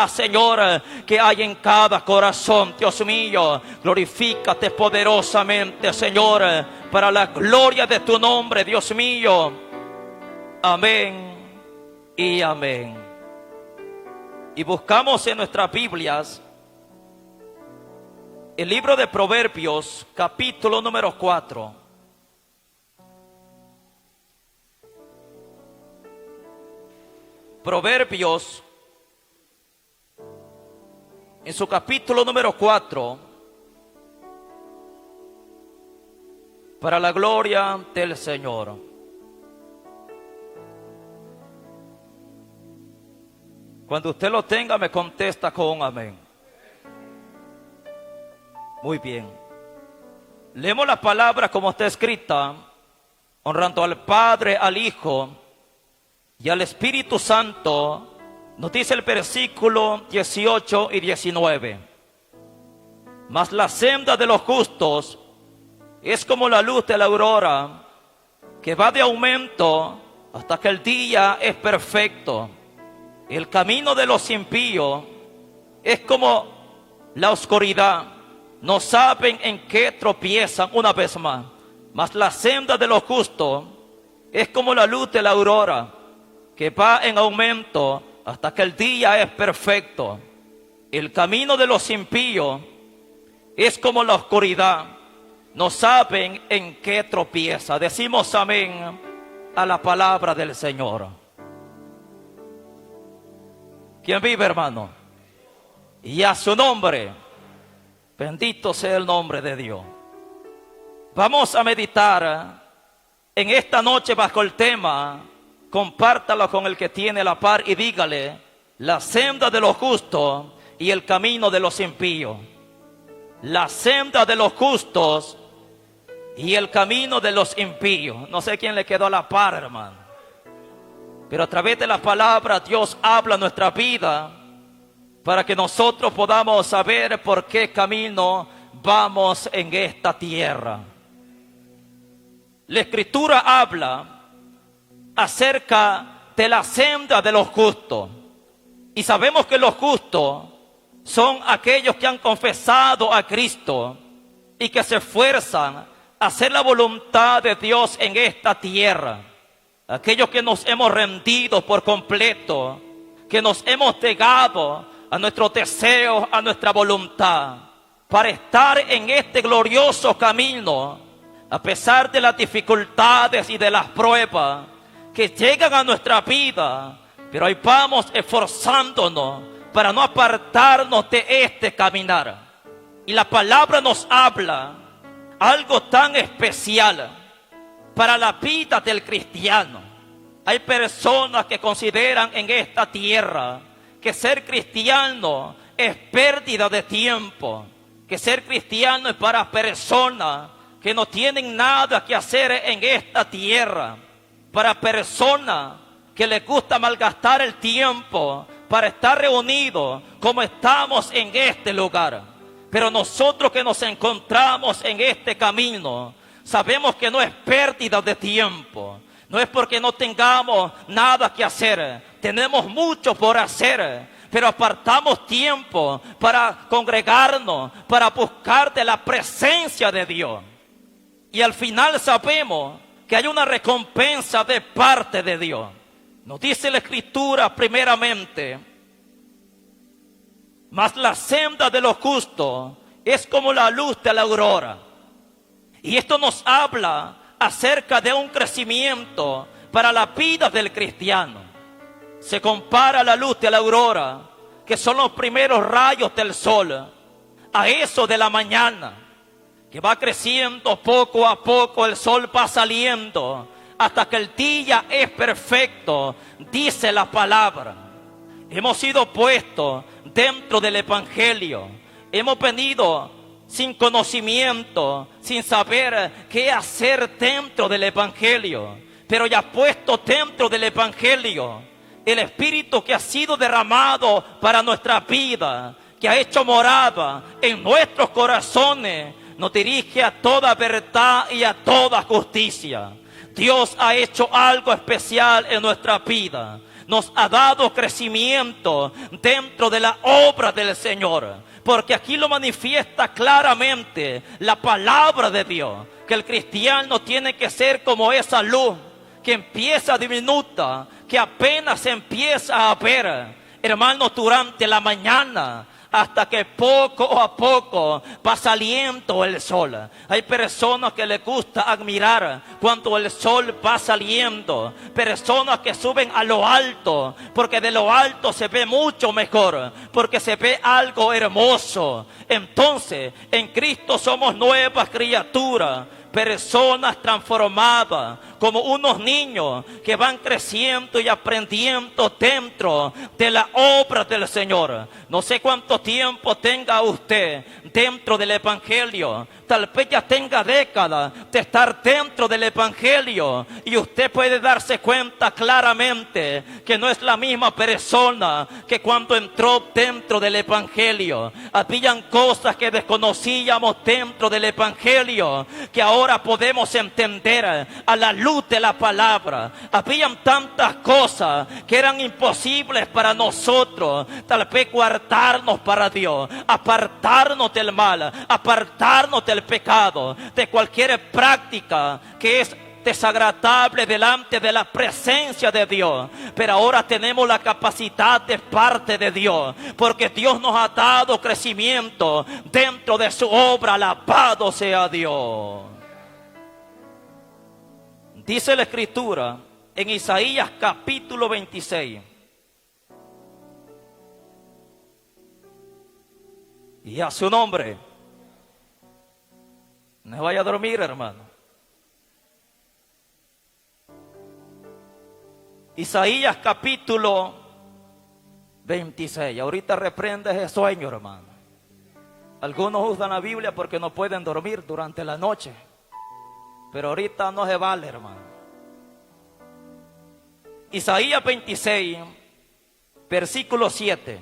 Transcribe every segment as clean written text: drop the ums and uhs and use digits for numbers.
Señor, que hay en cada corazón, Dios mío. Glorifícate poderosamente, Señor, para la gloria de tu nombre, Dios mío. Amén y amén. Y buscamos en nuestras Biblias el libro de Proverbios, capítulo número 4. Proverbios, en su capítulo número 4, para la gloria del Señor. Cuando usted lo tenga, me contesta con un amén. Muy bien. Leemos la palabra como está escrita, honrando al Padre, al Hijo y al Espíritu Santo. Nos dice el versículo 18 y 19. Mas la senda de los justos es como la luz de la aurora, que va de aumento hasta que el día es perfecto. El camino de los impíos es como la oscuridad, no saben en qué tropiezan. Una vez más. Mas la senda de los justos es como la luz de la aurora, que va en aumento hasta que el día es perfecto. El camino de los impíos es como la oscuridad, no saben en qué tropieza. Decimos amén a la palabra del Señor. ¿Quién vive, hermano? Y a su nombre, bendito sea el nombre de Dios. Vamos a meditar en esta noche bajo el tema, compártalo con el que tiene la par y dígale: la senda de los justos y el camino de los impíos. La senda de los justos y el camino de los impíos. No sé quién le quedó a la par, hermano. Pero a través de la palabra Dios habla nuestra vida para que nosotros podamos saber por qué camino vamos en esta tierra. La Escritura habla acerca de la senda de los justos. Y sabemos que los justos son aquellos que han confesado a Cristo y que se esfuerzan a hacer la voluntad de Dios en esta tierra. Aquellos que nos hemos rendido por completo, que nos hemos negado a nuestros deseos, a nuestra voluntad, para estar en este glorioso camino, a pesar de las dificultades y de las pruebas que llegan a nuestra vida, pero ahí vamos esforzándonos para no apartarnos de este caminar. Y la palabra nos habla algo tan especial para la vida del cristiano. Hay personas que consideran en esta tierra que ser cristiano es pérdida de tiempo, que ser cristiano es para personas que no tienen nada que hacer en esta tierra, para personas que les gusta malgastar el tiempo para estar reunidos como estamos en este lugar. Pero nosotros que nos encontramos en este camino, sabemos que no es pérdida de tiempo. No es porque no tengamos nada que hacer. Tenemos mucho por hacer, pero apartamos tiempo para congregarnos, para buscar de la presencia de Dios. Y al final sabemos que hay una recompensa de parte de Dios. Nos dice la Escritura primeramente: mas la senda de los justos es como la luz de la aurora. Y esto nos habla acerca de un crecimiento para la vida del cristiano. Se compara la luz de la aurora, que son los primeros rayos del sol, a eso de la mañana, que va creciendo poco a poco. El sol va saliendo hasta que el día es perfecto, dice la palabra. Hemos sido puestos dentro del Evangelio. Hemos venido sin conocimiento, sin saber qué hacer dentro del Evangelio. Pero ya puesto dentro del Evangelio, el Espíritu que ha sido derramado para nuestra vida, que ha hecho morada en nuestros corazones, nos dirige a toda verdad y a toda justicia. Dios ha hecho algo especial en nuestra vida. nos ha dado crecimiento dentro de la obra del Señor. Porque aquí lo manifiesta claramente la palabra de Dios, que el cristiano tiene que ser como esa luz que empieza diminuta, que apenas se empieza a ver, hermanos, durante la mañana, hasta que poco a poco va saliendo el sol. Hay personas que les gusta admirar cuando el sol va saliendo. Personas que suben a lo alto, porque de lo alto se ve mucho mejor, porque se ve algo hermoso. Entonces, en Cristo somos nuevas criaturas, personas transformadas, como unos niños que van creciendo y aprendiendo dentro de la obra del Señor. No sé cuánto tiempo tenga usted dentro del Evangelio. Tal vez ya tenga décadas de estar dentro del Evangelio, y usted puede darse cuenta claramente que no es la misma persona que cuando entró dentro del Evangelio. Habían cosas que desconocíamos dentro del Evangelio que ahora podemos entender a la luz de la palabra. Habían tantas cosas que eran imposibles para nosotros, tal vez guardarnos para Dios, apartarnos del mal, apartarnos del pecado, de cualquier práctica que es desagradable delante de la presencia de Dios. Pero ahora tenemos la capacidad de parte de Dios, porque Dios nos ha dado crecimiento dentro de su obra. Alabado sea Dios. Dice la Escritura en Isaías capítulo 26. Y a su nombre. No vaya a dormir, hermano. Isaías capítulo 26. Ahorita reprende ese sueño, hermano. Algunos usan la Biblia porque no pueden dormir durante la noche, pero ahorita no se vale, hermano. Isaías 26, versículo 7.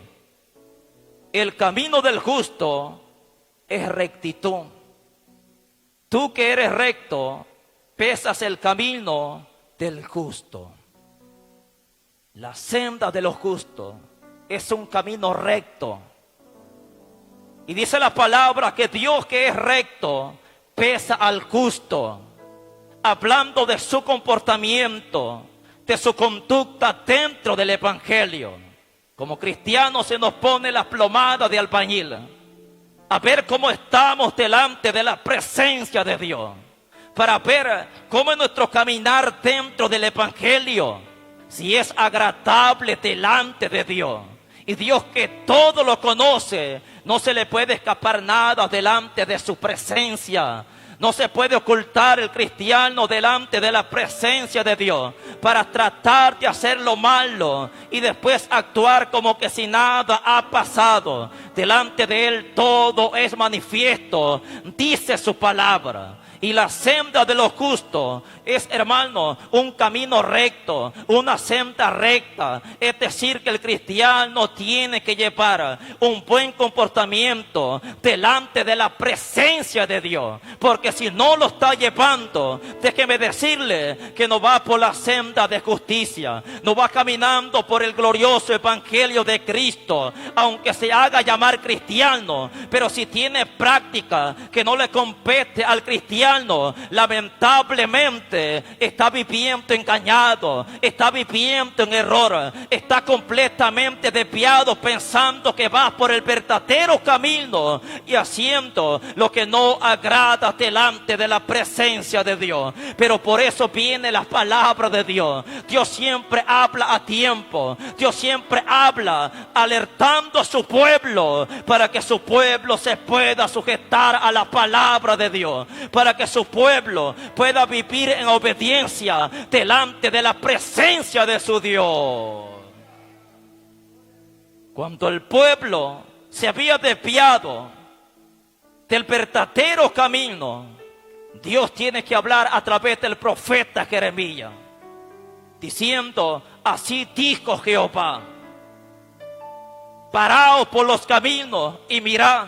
El camino del justo es rectitud. Tú que eres recto, pesas el camino del justo. La senda de los justos es un camino recto. Y dice la palabra que Dios, que es recto, pesa al justo, hablando de su comportamiento, de su conducta dentro del Evangelio. Como cristianos se nos pone la plomada de albañil, a ver cómo estamos delante de la presencia de Dios, para ver cómo es nuestro caminar dentro del Evangelio, si es agradable delante de Dios. Y Dios, que todo lo conoce, no se le puede escapar nada delante de su presencia. No se puede ocultar el cristiano delante de la presencia de Dios para tratar de hacer lo malo y después actuar como que si nada ha pasado. Delante de Él todo es manifiesto, dice su palabra. Y la senda de los justos es, hermano, un camino recto, una senda recta. Es decir, que el cristiano tiene que llevar un buen comportamiento delante de la presencia de Dios. Porque si no lo está llevando, déjeme decirle que no va por la senda de justicia, no va caminando por el glorioso evangelio de Cristo, aunque se haga llamar cristiano. Pero si tiene práctica que no le compete al cristiano, lamentablemente está viviendo engañado, está viviendo en error, está completamente desviado, pensando que va por el verdadero camino y haciendo lo que no agrada delante de la presencia de Dios. Pero por eso viene la palabra de Dios. Dios siempre habla a tiempo, Dios siempre habla alertando a su pueblo, para que su pueblo se pueda sujetar a la palabra de Dios, para que su pueblo pueda vivir en obediencia delante de la presencia de su Dios. Cuando el pueblo se había desviado del verdadero camino, Dios tiene que hablar a través del profeta Jeremías, diciendo: así dijo Jehová, paraos por los caminos y mirad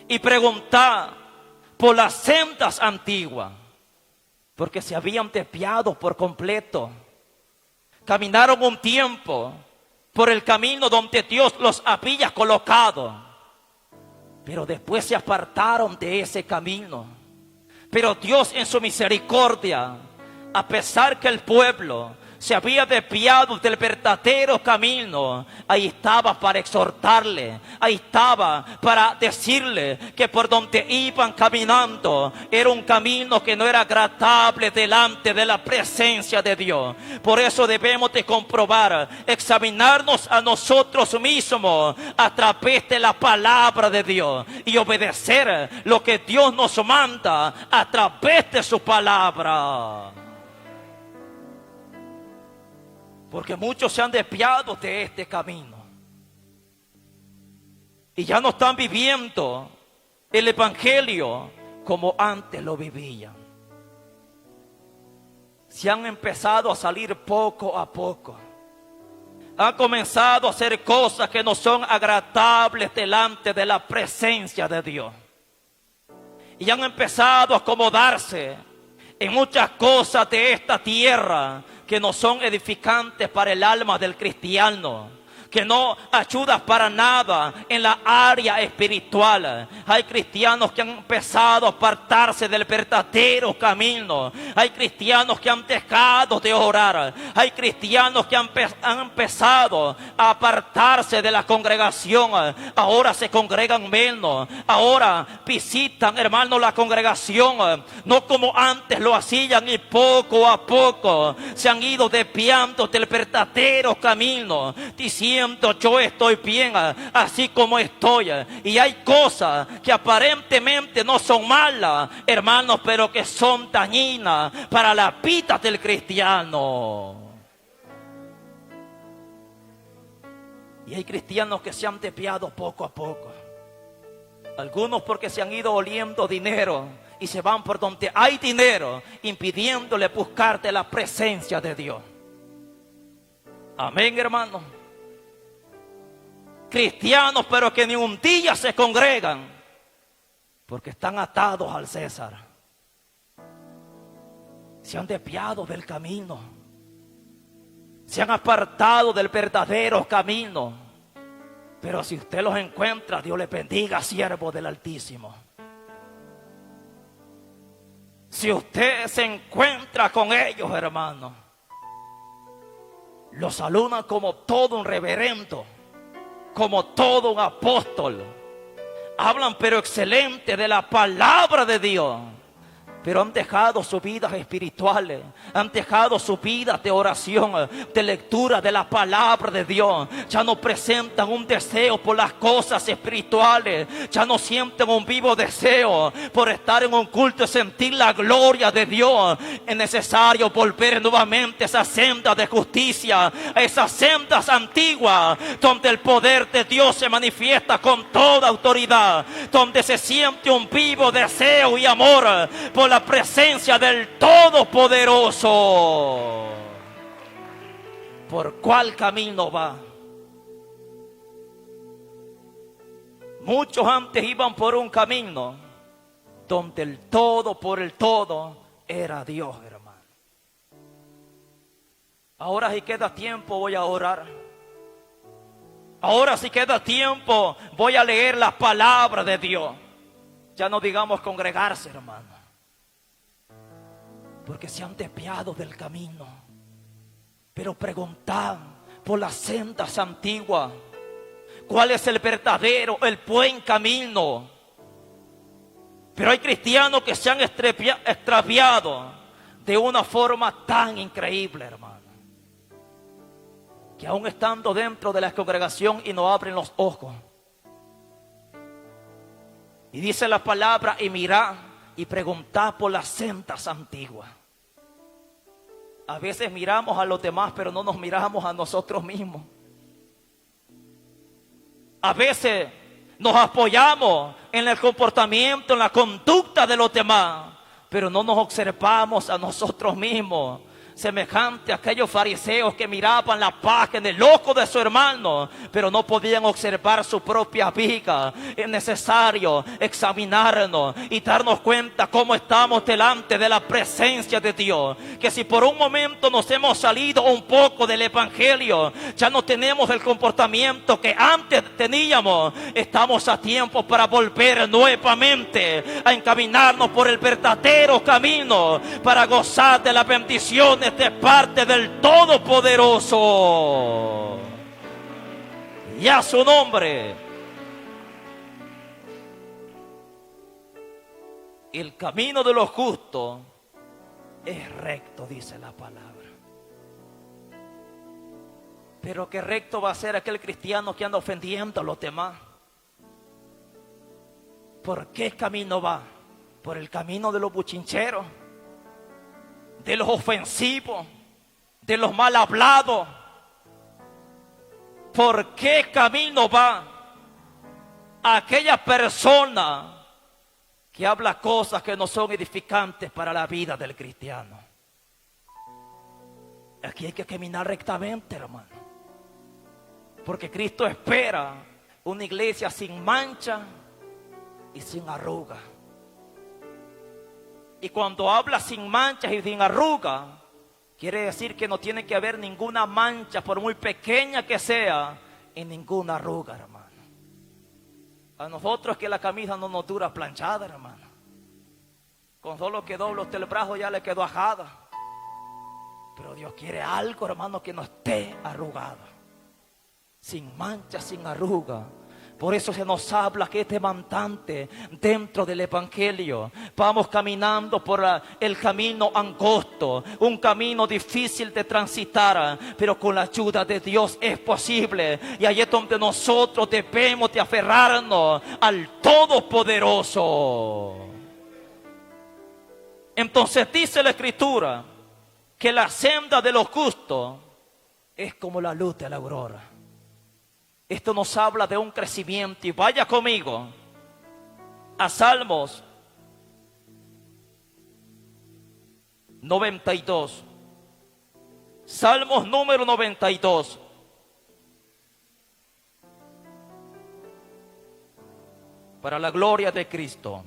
y preguntad por las sendas antiguas, porque se habían desviado por completo. Caminaron un tiempo por el camino donde Dios los había colocado, pero después se apartaron de ese camino. Pero Dios en su misericordia, a pesar que el pueblo se había desviado del verdadero camino, ahí estaba para exhortarle, ahí estaba para decirle que por donde iban caminando era un camino que no era agradable delante de la presencia de Dios. Por eso debemos de comprobar, examinarnos a nosotros mismos a través de la palabra de Dios y obedecer lo que Dios nos manda a través de su palabra. Porque muchos se han desviado de este camino y ya no están viviendo el evangelio como antes lo vivían. Se han empezado a salir poco a poco. Han comenzado a hacer cosas que no son agradables delante de la presencia de Dios. Y han empezado a acomodarse en muchas cosas de esta tierra que no son edificantes para el alma del cristiano, que no ayudan para nada en la área espiritual. Hay cristianos que han empezado a apartarse del verdadero camino. Hay cristianos que han dejado de orar. Hay cristianos que han empezado a apartarse de la congregación. Ahora se congregan menos. Ahora visitan, hermanos, la congregación no como antes lo hacían, y poco a poco se han ido desviando del verdadero camino, diciendo: yo estoy bien así como estoy. Y hay cosas que aparentemente no son malas, hermanos, pero que son dañinas para la vida del cristiano. Y hay cristianos que se han desviado poco a poco. Algunos porque se han ido oliendo dinero y se van por donde hay dinero, impidiéndole buscar de la presencia de Dios. Amén, hermanos. Cristianos pero que ni un día se congregan porque están atados al César. Se han desviado del camino, se han apartado del verdadero camino. Pero si usted los encuentra, Dios le bendiga, siervo del Altísimo. Si usted se encuentra con ellos, hermano, los saludan como todo un reverendo, como todo un apóstol. Hablan pero excelente de la palabra de Dios, pero han dejado sus vidas espirituales, han dejado sus vidas de oración, de lectura de la palabra de Dios. Ya no presentan un deseo por las cosas espirituales, ya no sienten un vivo deseo por estar en un culto y sentir la gloria de Dios. Es necesario volver nuevamente a esa senda de justicia, a esas sendas antiguas donde el poder de Dios se manifiesta con toda autoridad, donde se siente un vivo deseo y amor por la presencia del Todopoderoso. ¿Por cuál camino va? Muchos antes iban por un camino donde el todo por el todo era Dios, hermano. Ahora si queda tiempo voy a orar. Ahora si queda tiempo voy a leer las palabras de Dios. Ya no digamos congregarse, hermano, porque se han desviado del camino. Pero preguntad por las sendas antiguas, cuál es el verdadero, el buen camino. Pero hay cristianos que se han extraviado de una forma tan increíble, hermano, que aún estando dentro de la congregación y no abren los ojos. Y dice la palabra: y mirad y preguntad por las sendas antiguas. A veces miramos a los demás, pero no nos miramos a nosotros mismos. A veces nos apoyamos en el comportamiento, en la conducta de los demás, pero no nos observamos a nosotros mismos. semejante a aquellos fariseos que miraban la paja en el ojo de su hermano, pero no podían observar su propia viga. Es necesario examinarnos y darnos cuenta cómo estamos delante de la presencia de Dios. Que si por un momento nos hemos salido un poco del evangelio, ya no tenemos el comportamiento que antes teníamos, estamos a tiempo para volver nuevamente a encaminarnos por el verdadero camino, para gozar de las bendiciones de parte del Todopoderoso. Y a su nombre. El camino de los justos es recto, dice la palabra. Pero qué recto va a ser aquel cristiano que anda ofendiendo a los demás. ¿Por qué camino va? Por el camino de los buchincheros, de los ofensivos, de los mal hablados. ¿Por qué camino va aquella persona que habla cosas que no son edificantes para la vida del cristiano? Aquí hay que caminar rectamente, hermano, porque Cristo espera una iglesia sin mancha y sin arruga. Y cuando habla sin manchas y sin arruga, quiere decir que no tiene que haber ninguna mancha, por muy pequeña que sea, y ninguna arruga, hermano. A nosotros que la camisa no nos dura planchada, hermano. Con solo que doble usted el brazo ya le quedó ajada. Pero Dios quiere algo, hermano, que no esté arrugado, sin mancha, sin arruga. Por eso se nos habla que es demandante dentro del evangelio. Vamos caminando por el camino angosto, un camino difícil de transitar, pero con la ayuda de Dios es posible. Y ahí es donde nosotros debemos de aferrarnos al Todopoderoso. Entonces dice la Escritura que la senda de los justos es como la luz de la aurora. Esto nos habla de un crecimiento. Y vaya conmigo a Salmos 92. Salmos número 92. Para la gloria de Cristo.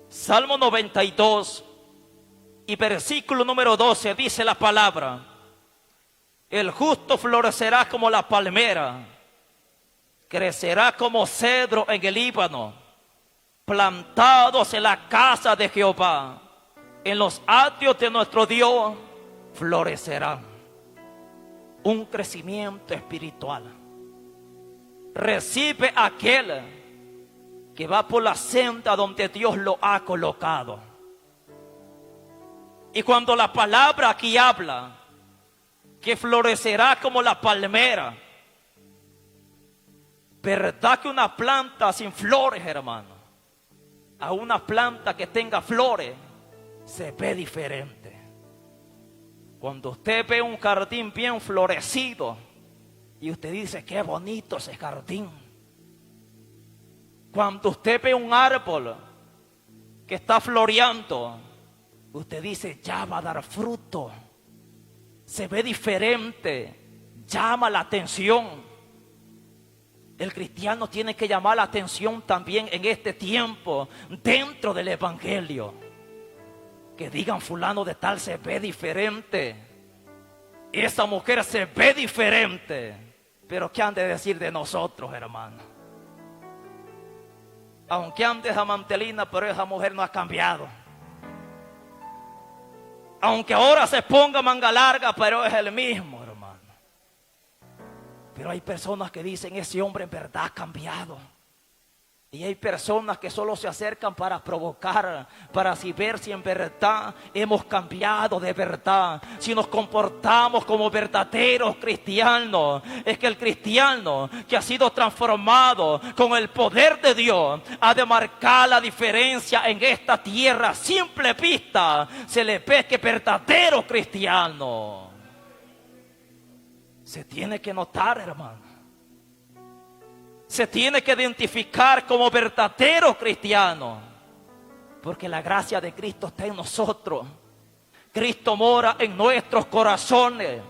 Salmo 92 y versículo número 12 dice la palabra: el justo florecerá como la palmera, crecerá como cedro en el Líbano, plantados en la casa de Jehová, en los atrios de nuestro Dios florecerán. Un crecimiento espiritual recibe aquel que va por la senda donde Dios lo ha colocado. Y cuando la palabra aquí habla que florecerá como la palmera, ¿verdad que una planta sin flores, hermano, a una planta que tenga flores se ve diferente? Cuando usted ve un jardín bien florecido y usted dice: qué bonito ese jardín. Cuando usted ve un árbol que está floreando, usted dice: ya va a dar fruto. Se ve diferente, llama la atención. El cristiano tiene que llamar la atención también en este tiempo dentro del evangelio. Que digan: fulano de tal se ve diferente, esa mujer se ve diferente. Pero ¿qué han de decir de nosotros, hermano? Aunque andes a mantelina, pero esa mujer no ha cambiado. Aunque ahora se ponga manga larga, pero es el mismo, hermano. Pero hay personas que dicen: ese hombre en verdad ha cambiado. Y hay personas que solo se acercan para provocar, para así ver si en verdad hemos cambiado de verdad, si nos comportamos como verdaderos cristianos. Es que el cristiano que ha sido transformado con el poder de Dios ha de marcar la diferencia en esta tierra. A simple vista se le ve que es verdadero cristiano. Se tiene que notar, hermano. Se tiene que identificar como verdadero cristiano, porque la gracia de Cristo está en nosotros. Cristo mora en nuestros corazones.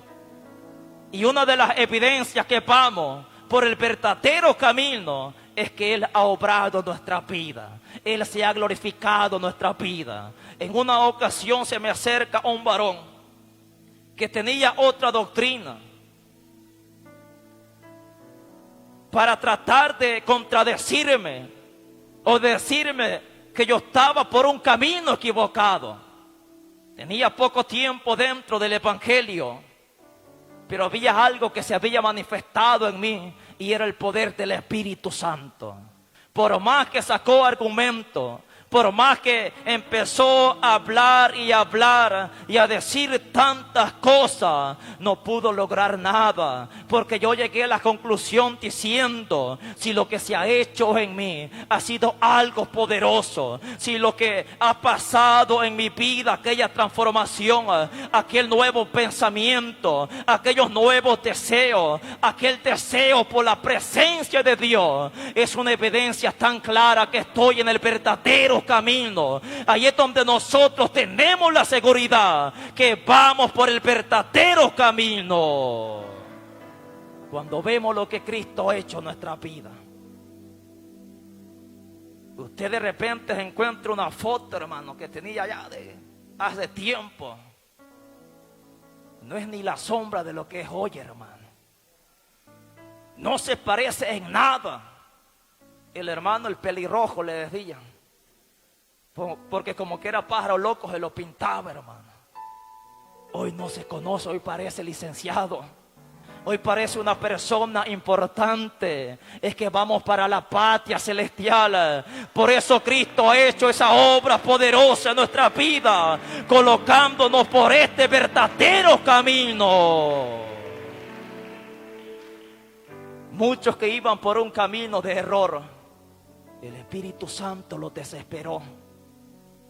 Y una de las evidencias que vamos por el verdadero camino es que Él ha obrado nuestra vida. Él se ha glorificado nuestra vida. En una ocasión se me acerca un varón que tenía otra doctrina para tratar de contradecirme o decirme que yo estaba por un camino equivocado. Tenía poco tiempo dentro del evangelio, pero había algo que se había manifestado en mí y era el poder del Espíritu Santo. Por más que sacó argumentos, por más que empezó a hablar y a decir tantas cosas, no pudo lograr nada. Porque yo llegué a la conclusión diciendo, si lo que se ha hecho en mí ha sido algo poderoso, si lo que ha pasado en mi vida, aquella transformación, aquel nuevo pensamiento, aquellos nuevos deseos, aquel deseo por la presencia de Dios, es una evidencia tan clara que estoy en el verdadero camino. Ahí es donde nosotros tenemos la seguridad que vamos por el verdadero camino. Cuando vemos lo que Cristo ha hecho en nuestra vida. Usted de repente se encuentra una foto, hermano, que tenía ya de hace tiempo. No es ni la sombra de lo que es hoy, hermano. No se parece en nada. El hermano, el pelirrojo, le decían. Porque como que era pájaro loco, se lo pintaba, hermano. Hoy no se conoce, hoy parece licenciado. Hoy parece una persona importante. Es que vamos para la patria celestial. Por eso Cristo ha hecho esa obra poderosa en nuestra vida, colocándonos por este verdadero camino. Muchos que iban por un camino de error, el Espíritu Santo los desesperó.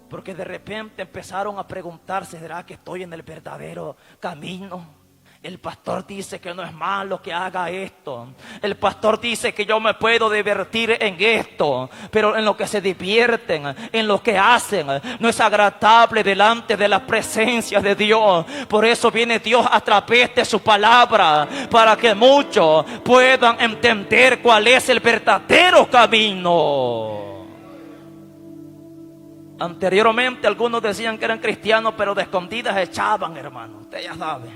Porque de repente empezaron a preguntarse, ¿será que estoy en el verdadero camino? El pastor dice que no es malo que haga esto. El pastor dice que yo me puedo divertir en esto. Pero en lo que se divierten, en lo que hacen, no es agradable delante de la presencia de Dios. Por eso viene Dios a través de su palabra, para que muchos puedan entender cuál es el verdadero camino. Anteriormente algunos decían que eran cristianos, pero de escondidas echaban, hermano. Usted ya sabe.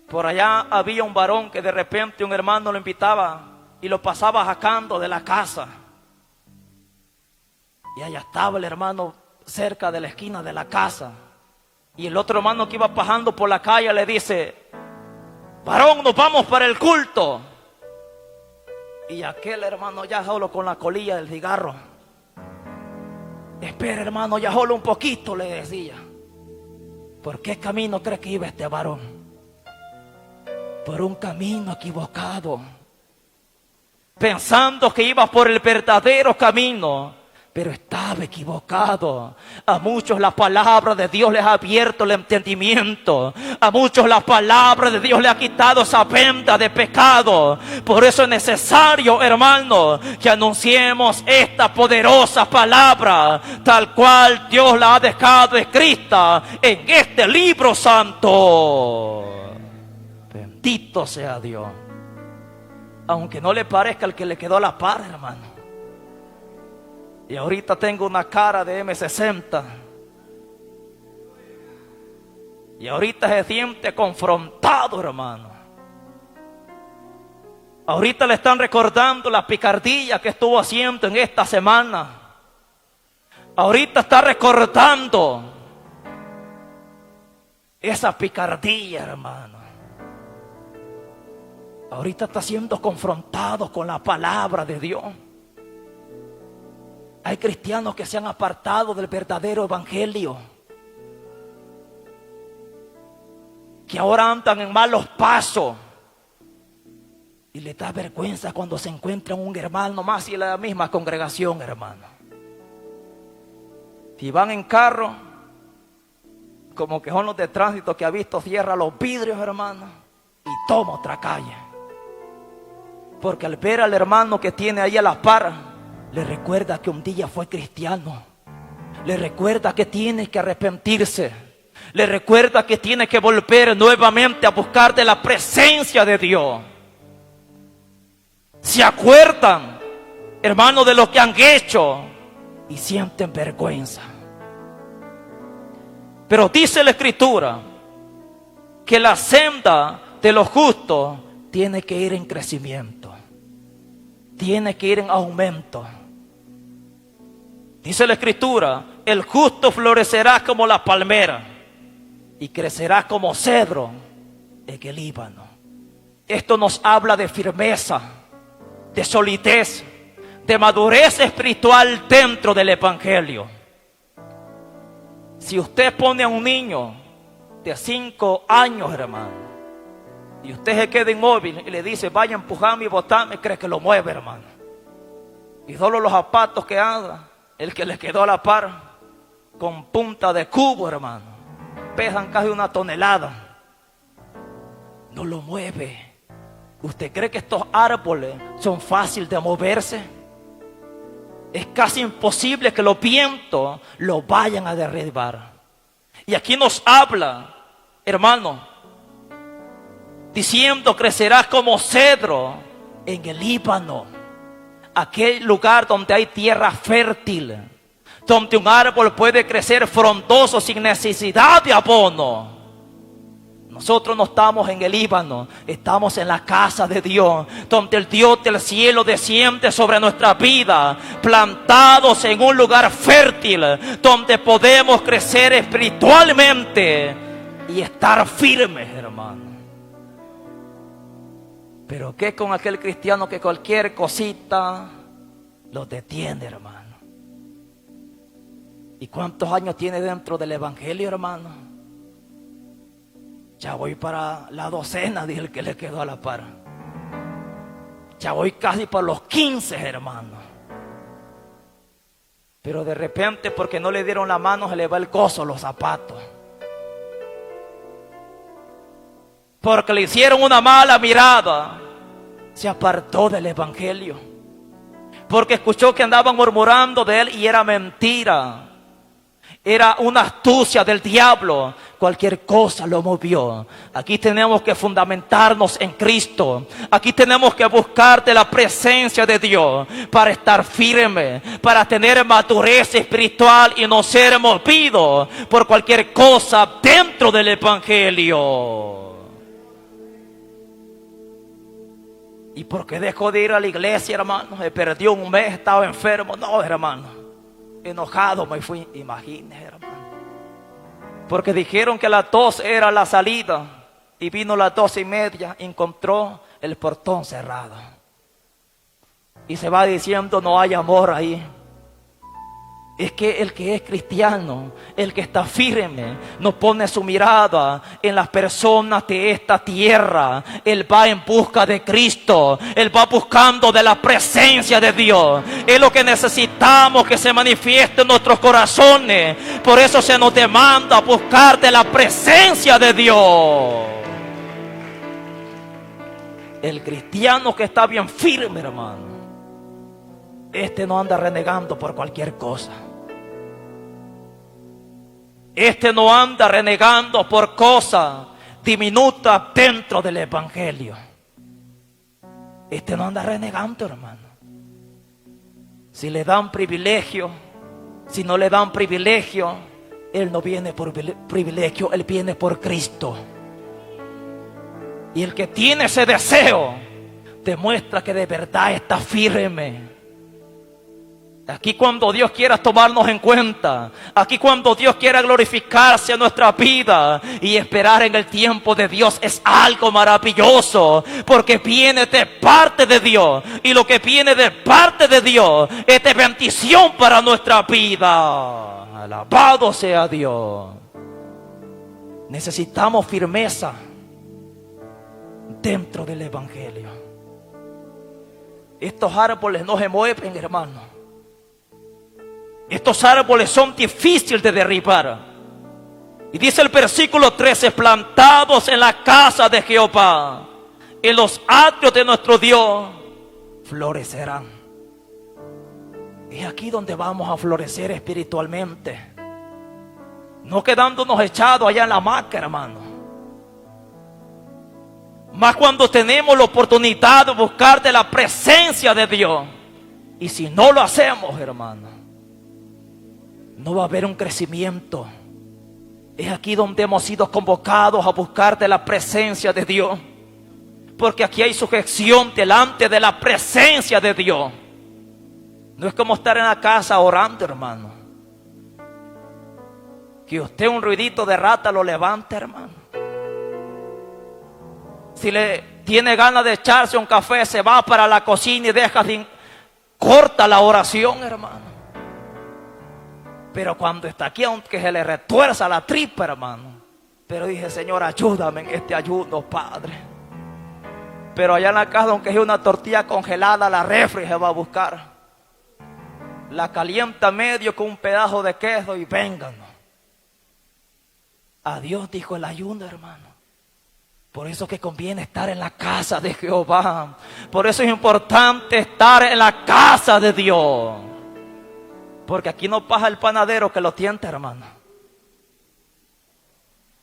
Por allá había un varón que de repente un hermano lo invitaba y lo pasaba sacando de la casa. Y allá estaba el hermano cerca de la esquina de la casa. Y el otro hermano que iba pasando por la calle le dice: varón, nos vamos para el culto. Y aquel hermano ya solo con la colilla del cigarro: espera, hermano, ya solo un poquito, le decía. ¿Por qué camino cree que iba este varón? Por un camino equivocado, pensando que iba por el verdadero camino, pero estaba equivocado. A muchos la palabra de Dios les ha abierto el entendimiento. A muchos la palabra de Dios les ha quitado esa venda de pecado. Por eso es necesario, hermano, que anunciemos esta poderosa palabra, tal cual Dios la ha dejado escrita en este libro santo. Bendito sea Dios. Aunque no le parezca al que le quedó a la par, hermano. Y ahorita tengo una cara de M60. Y ahorita se siente confrontado, hermano. Ahorita le están recordando la picardía que estuvo haciendo en esta semana. Ahorita está recordando esa picardía, hermano. Ahorita está siendo confrontado con la palabra de Dios. Hay cristianos que se han apartado del verdadero evangelio, que ahora andan en malos pasos y les da vergüenza cuando se encuentran un hermano más y en la misma congregación, hermano. Si van en carro, como que son los de tránsito que ha visto, cierra los vidrios, hermano, y toma otra calle. Porque al ver al hermano que tiene ahí a la par, le recuerda que un día fue cristiano. le recuerda que tiene que arrepentirse. Le recuerda que tiene que volver nuevamente a buscar de la presencia de Dios. Se acuerdan, hermanos, de lo que han hecho y sienten vergüenza. Pero dice la Escritura que la senda de los justos tiene que ir en crecimiento, tiene que ir en aumento. Dice la Escritura, el justo florecerá como la palmera y crecerá como cedro en el Líbano. Esto nos habla de firmeza, de solidez, de madurez espiritual dentro del Evangelio. Si usted pone a un niño de 5 años, hermano, y usted se queda inmóvil y le dice, vaya a empujarme y botarme, cree que lo mueve, hermano. Y solo los zapatos que anda, el que le quedó a la par, con punta de cubo, hermano, pesan casi 1 tonelada. No lo mueve. ¿Usted cree que estos árboles son fáciles de moverse? Es casi imposible que los vientos lo vayan a derribar. Y aquí nos habla, hermano, diciendo, crecerás como cedro en el Líbano, aquel lugar donde hay tierra fértil, donde un árbol puede crecer frondoso sin necesidad de abono. Nosotros no estamos en el Líbano, estamos en la casa de Dios, donde el Dios del cielo desciende sobre nuestra vida, plantados en un lugar fértil, donde podemos crecer espiritualmente y estar firmes, hermano. Pero ¿qué con aquel cristiano que cualquier cosita lo detiene, hermano? ¿Y cuántos años tiene dentro del Evangelio, hermano? Ya voy para la 12, dice el que le quedó a la par. Ya voy casi para los 15, hermano. Pero de repente, porque no le dieron la mano, se le va el gozo a los zapatos. Porque le hicieron una mala mirada, se apartó del Evangelio. Porque escuchó que andaban murmurando de él y era mentira. Era una astucia del diablo. Cualquier cosa lo movió. Aquí tenemos que fundamentarnos en Cristo. Aquí tenemos que buscar de la presencia de Dios para estar firme, para tener madurez espiritual y no ser movido por cualquier cosa dentro del Evangelio. ¿Y por qué dejó de ir a la iglesia, hermano? Se perdió 1 mes, estaba enfermo. No, hermano. Enojado me fui, imagínese, hermano. Porque dijeron que las 12 era la salida. Y vino las 12:30, encontró el portón cerrado. Y se va diciendo, no hay amor ahí. Es que el que es cristiano, el que está firme, no pone su mirada en las personas de esta tierra. Él va en busca de Cristo. Él va buscando de la presencia de Dios. Es lo que necesitamos que se manifieste en nuestros corazones. Por eso se nos demanda buscar de la presencia de Dios. El cristiano que está bien firme, hermano, este no anda renegando por cualquier cosa. Este no anda renegando por cosas diminutas dentro del Evangelio. Este no anda renegando, hermano. Si le dan privilegio, si no le dan privilegio, él no viene por privilegio, él viene por Cristo. Y el que tiene ese deseo demuestra que de verdad está firme. Aquí cuando Dios quiera tomarnos en cuenta, aquí cuando Dios quiera glorificarse en nuestra vida y esperar en el tiempo de Dios es algo maravilloso, porque viene de parte de Dios, y lo que viene de parte de Dios es de bendición para nuestra vida. Alabado sea Dios. Necesitamos firmeza dentro del Evangelio. Estos árboles no se mueven, hermano. Estos árboles son difíciles de derribar. Y dice el versículo 13, plantados en la casa de Jehová, en los atrios de nuestro Dios, florecerán. Es aquí donde vamos a florecer espiritualmente. No quedándonos echados allá en la hamaca, hermano. Más cuando tenemos la oportunidad de buscar de la presencia de Dios. Y si no lo hacemos, hermano, no va a haber un crecimiento. Es aquí donde hemos sido convocados a buscar de la presencia de Dios. Porque aquí hay sujeción delante de la presencia de Dios. No es como estar en la casa orando, hermano. Que usted un ruidito de rata lo levante, hermano. Si le tiene ganas de echarse un café, se va para la cocina y deja corta la oración, hermano. Pero cuando está aquí, aunque se le retuerza la tripa, hermano. Pero dije, Señor, ayúdame en este ayuno, Padre. Pero allá en la casa, aunque es una tortilla congelada, la refri se va a buscar. La calienta medio con un pedazo de queso y vénganos. A Dios dijo el ayuno, hermano. Por eso que conviene estar en la casa de Jehová. Por eso es importante estar en la casa de Dios. Porque aquí no pasa el panadero que lo tienta, hermano.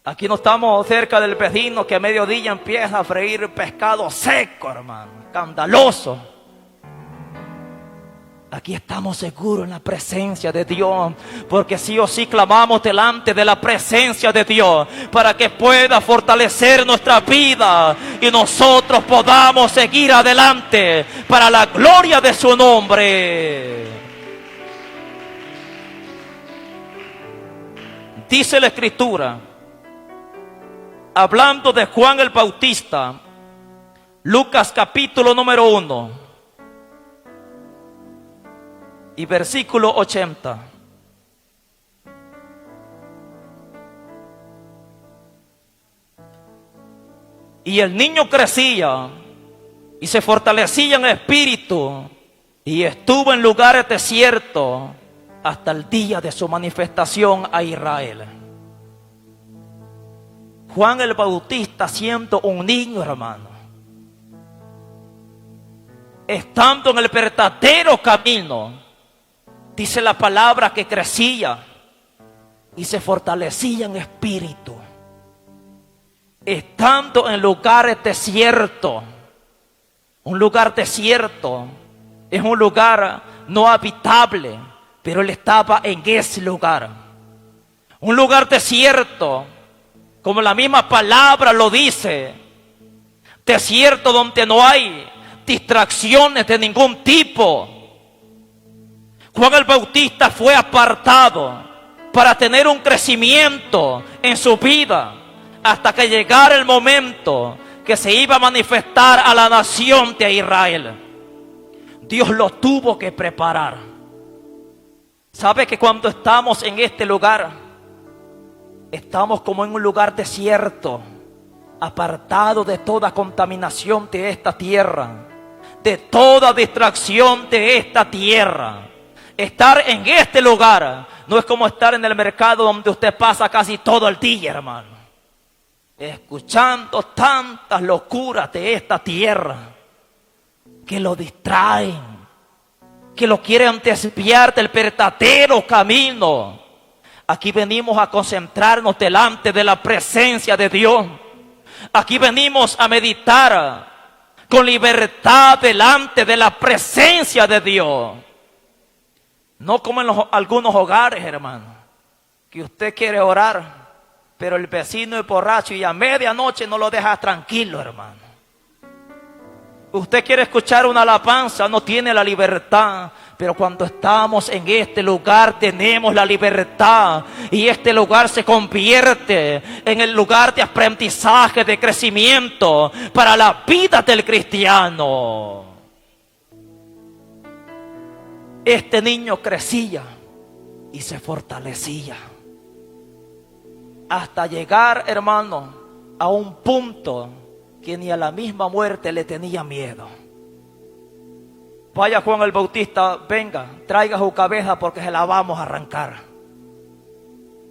Aquí no estamos cerca del vecino que a mediodía empieza a freír pescado seco, hermano. Escandaloso. Aquí estamos seguros en la presencia de Dios, porque sí o sí clamamos delante de la presencia de Dios para que pueda fortalecer nuestra vida y nosotros podamos seguir adelante para la gloria de su nombre. Dice la Escritura, hablando de Juan el Bautista, Lucas capítulo número 1. Y versículo 80. Y el niño crecía y se fortalecía en espíritu y estuvo en lugares desiertos hasta el día de su manifestación a Israel. Juan el Bautista, siendo un niño, hermano, estando en el verdadero camino, dice la palabra que crecía y se fortalecía en espíritu. Estando en lugares desiertos. Un lugar desierto es un lugar no habitable, pero él estaba en ese lugar. Un lugar desierto, como la misma palabra lo dice, desierto donde no hay distracciones de ningún tipo. Juan el Bautista fue apartado para tener un crecimiento en su vida hasta que llegara el momento que se iba a manifestar a la nación de Israel. Dios lo tuvo que preparar. ¿Sabe que cuando estamos en este lugar, estamos como en un lugar desierto, apartado de toda contaminación de esta tierra, de toda distracción de esta tierra? Estar en este lugar no es como estar en el mercado donde usted pasa casi todo el día, hermano, escuchando tantas locuras de esta tierra que lo distraen, que lo quieren desviar del verdadero camino. Aquí venimos a concentrarnos delante de la presencia de Dios. Aquí venimos a meditar con libertad delante de la presencia de Dios. No como en algunos hogares, hermano, que usted quiere orar, pero el vecino es borracho y a medianoche no lo deja tranquilo, hermano. Usted quiere escuchar una alabanza, no tiene la libertad. Pero cuando estamos en este lugar tenemos la libertad. Y este lugar se convierte en el lugar de aprendizaje, de crecimiento para la vida del cristiano. Este niño crecía y se fortalecía hasta llegar, hermano, a un punto que ni a la misma muerte le tenía miedo. Vaya Juan el Bautista, venga, traiga su cabeza porque se la vamos a arrancar.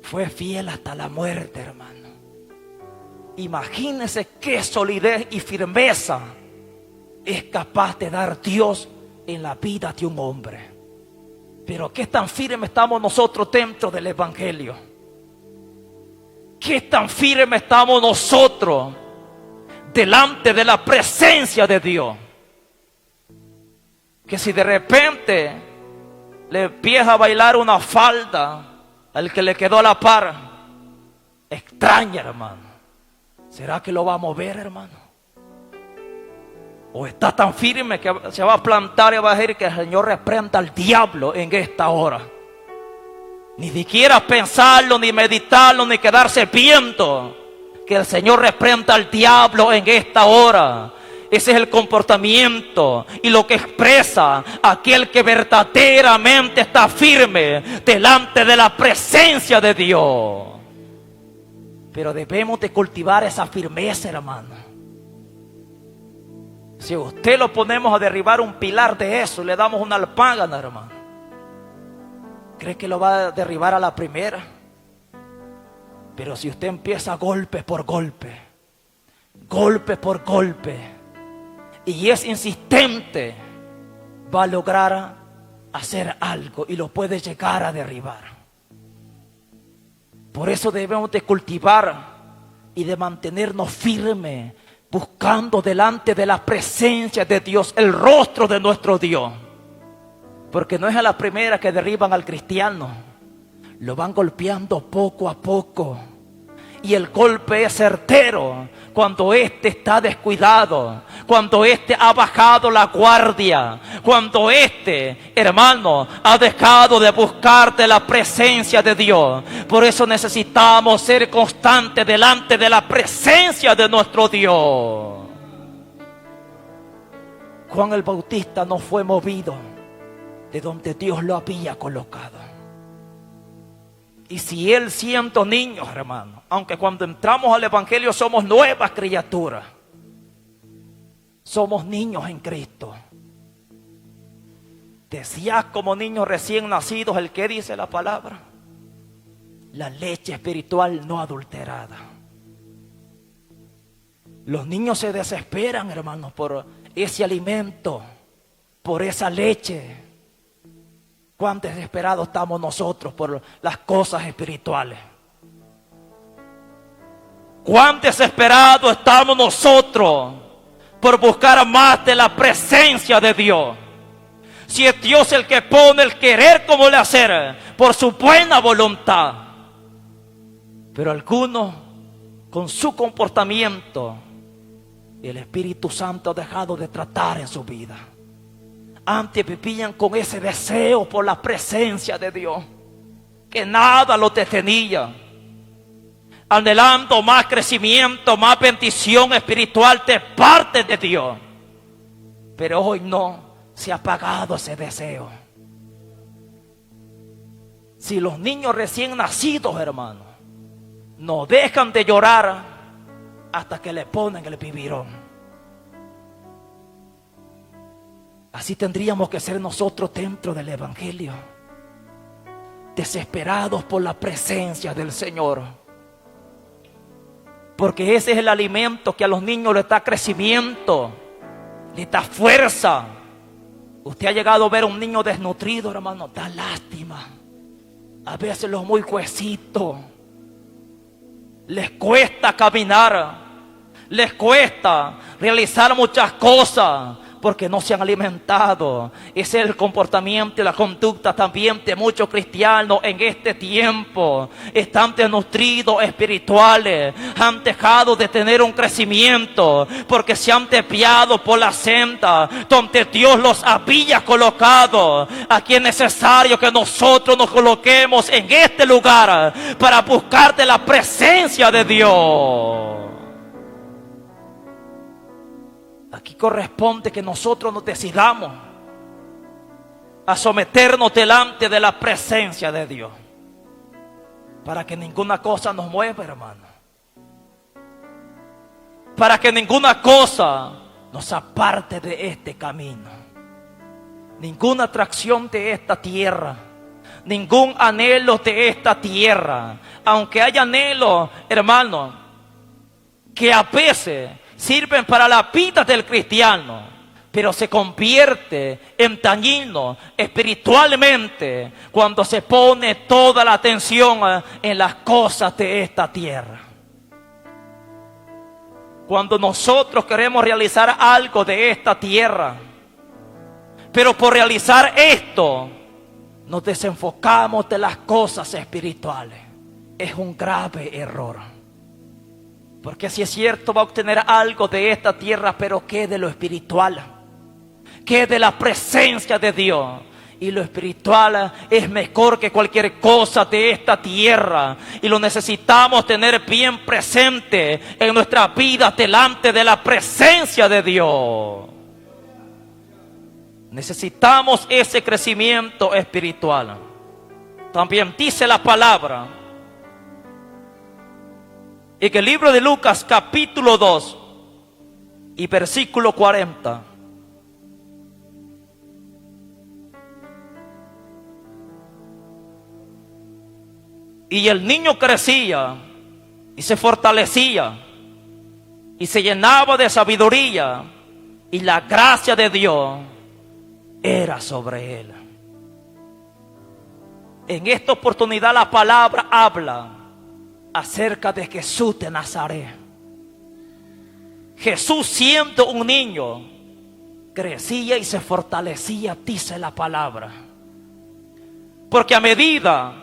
Fue fiel hasta la muerte, hermano. Imagínense qué solidez y firmeza es capaz de dar Dios en la vida de un hombre. Pero qué tan firme estamos nosotros dentro del Evangelio. Qué tan firme estamos nosotros delante de la presencia de Dios. Que si de repente le empieza a bailar una falda al que le quedó a la par, extraña, hermano, ¿será que lo va a mover, hermano? ¿O está tan firme que se va a plantar y va a decir que el Señor reprenda al diablo en esta hora? Ni siquiera pensarlo, ni meditarlo, ni quedarse viendo que el Señor reprenda al diablo en esta hora. Ese es el comportamiento y lo que expresa aquel que verdaderamente está firme delante de la presencia de Dios. Pero debemos de cultivar esa firmeza, hermano. Si usted lo ponemos a derribar un pilar de eso, le damos una alpágana, hermano, ¿cree que lo va a derribar a la primera? Pero si usted empieza golpe por golpe, golpe por golpe, y es insistente, va a lograr hacer algo y lo puede llegar a derribar. Por eso debemos de cultivar y de mantenernos firmes, buscando delante de la presencia de Dios el rostro de nuestro Dios. Porque no es a la primera que derriban al cristiano, lo van golpeando poco a poco. Y el golpe es certero cuando éste está descuidado, cuando éste ha bajado la guardia, cuando éste, hermano, ha dejado de buscar de la presencia de Dios. Por eso necesitamos ser constantes delante de la presencia de nuestro Dios. Juan el Bautista no fue movido de donde Dios lo había colocado. Y si él siendo niños, hermano, aunque cuando entramos al Evangelio somos nuevas criaturas, somos niños en Cristo. Decía como niños recién nacidos, el que dice la palabra, la leche espiritual no adulterada. Los niños se desesperan, hermanos, por ese alimento, por esa leche. Cuán desesperados estamos nosotros por las cosas espirituales. Cuán desesperados estamos nosotros por buscar más de la presencia de Dios. Si es Dios el que pone el querer como el hacer, por su buena voluntad. Pero algunos, con su comportamiento, el Espíritu Santo ha dejado de tratar en su vida. Antes vivían con ese deseo por la presencia de Dios, que nada los detenía, anhelando más crecimiento, más bendición espiritual de parte de Dios. Pero hoy no, se ha apagado ese deseo. Si los niños recién nacidos, hermanos, no dejan de llorar hasta que le ponen el biberón. Así tendríamos que ser nosotros dentro del Evangelio, desesperados por la presencia del Señor. Porque ese es el alimento que a los niños les da crecimiento, les da fuerza. Usted ha llegado a ver a un niño desnutrido, hermano, da lástima. A veces los muy huesitos, les cuesta caminar, les cuesta realizar muchas cosas, porque no se han alimentado. Ese es el comportamiento y la conducta también de muchos cristianos en este tiempo. Están desnutridos espirituales, han dejado de tener un crecimiento, porque se han desviado por la senda donde Dios los había colocado. Aquí es necesario que nosotros nos coloquemos en este lugar para buscar de la presencia de Dios. Aquí corresponde que nosotros nos decidamos a someternos delante de la presencia de Dios, para que ninguna cosa nos mueva, hermano, para que ninguna cosa nos aparte de este camino, ninguna atracción de esta tierra, ningún anhelo de esta tierra. Aunque haya anhelos, hermano, que a veces sirven para la vida del cristiano, pero se convierte en dañino espiritualmente cuando se pone toda la atención en las cosas de esta tierra. Cuando nosotros queremos realizar algo de esta tierra, pero por realizar esto nos desenfocamos de las cosas espirituales, es un grave error. Porque si es cierto, va a obtener algo de esta tierra, pero ¿qué de lo espiritual? ¿Qué de la presencia de Dios? Y lo espiritual es mejor que cualquier cosa de esta tierra. Y lo necesitamos tener bien presente en nuestra vida delante de la presencia de Dios. Necesitamos ese crecimiento espiritual. También dice la palabra en el libro de Lucas capítulo 2 y versículo 40. Y el niño crecía y se fortalecía y se llenaba de sabiduría, y la gracia de Dios era sobre él. En esta oportunidad la palabra habla acerca de Jesús de Nazaret. Jesús, siendo un niño, crecía y se fortalecía, dice la palabra. Porque a medida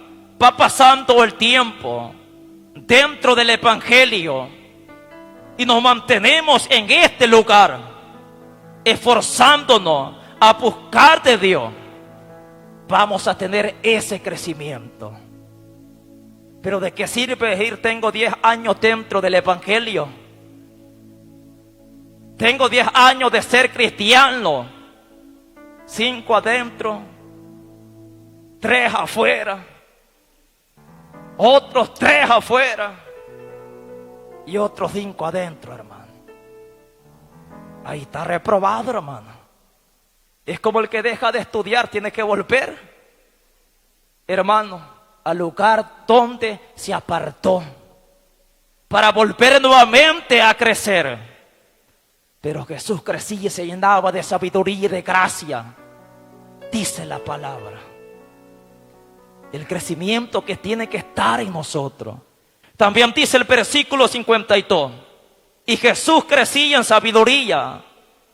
va pasando el tiempo dentro del evangelio y nos mantenemos en este lugar, esforzándonos a buscar de Dios, vamos a tener ese crecimiento. Pero ¿de qué sirve decir tengo 10 años dentro del evangelio? Tengo 10 años de ser cristiano, 5 adentro, 3 afuera, otros 3 afuera y otros 5 adentro, hermano. Ahí está reprobado, hermano. Es como el que deja de estudiar, tiene que volver, hermano, al lugar donde se apartó para volver nuevamente a crecer. Pero Jesús crecía y se llenaba de sabiduría y de gracia, dice la palabra. El crecimiento que tiene que estar en nosotros. También dice el versículo 52. Y Jesús crecía en sabiduría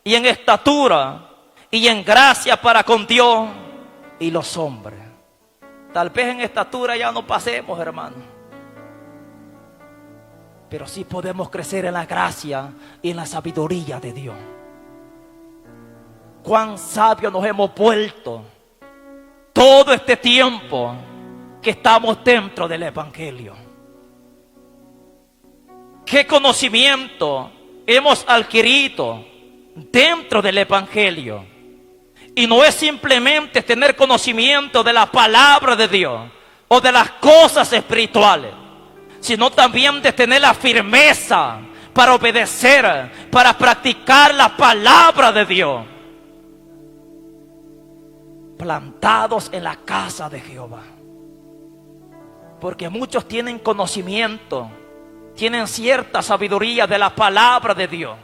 y en estatura y en gracia para con Dios y los hombres. Tal vez en estatura ya no pasemos, hermano, pero sí podemos crecer en la gracia y en la sabiduría de Dios. Cuán sabios nos hemos vuelto todo este tiempo que estamos dentro del evangelio. Qué conocimiento hemos adquirido dentro del evangelio. Y no es simplemente tener conocimiento de la palabra de Dios o de las cosas espirituales, sino también de tener la firmeza para obedecer, para practicar la palabra de Dios. Plantados en la casa de Jehová. Porque muchos tienen conocimiento, tienen cierta sabiduría de la palabra de Dios,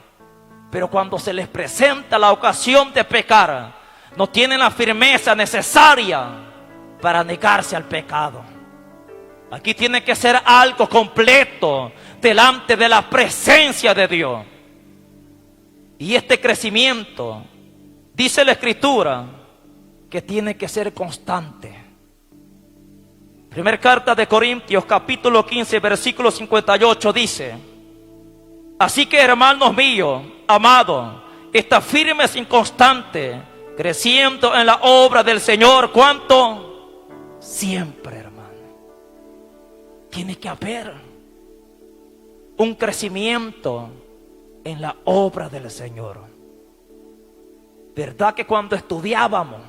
pero cuando se les presenta la ocasión de pecar, no tienen la firmeza necesaria para negarse al pecado. Aquí tiene que ser algo completo delante de la presencia de Dios. Y este crecimiento, dice la Escritura, que tiene que ser constante. Primera carta de Corintios, capítulo 15, versículo 58 dice: así que, hermanos míos, amados, está firmes y constantes, creciendo en la obra del Señor. ¿Cuánto? Siempre, hermano. Tiene que haber un crecimiento en la obra del Señor. ¿Verdad que cuando estudiábamos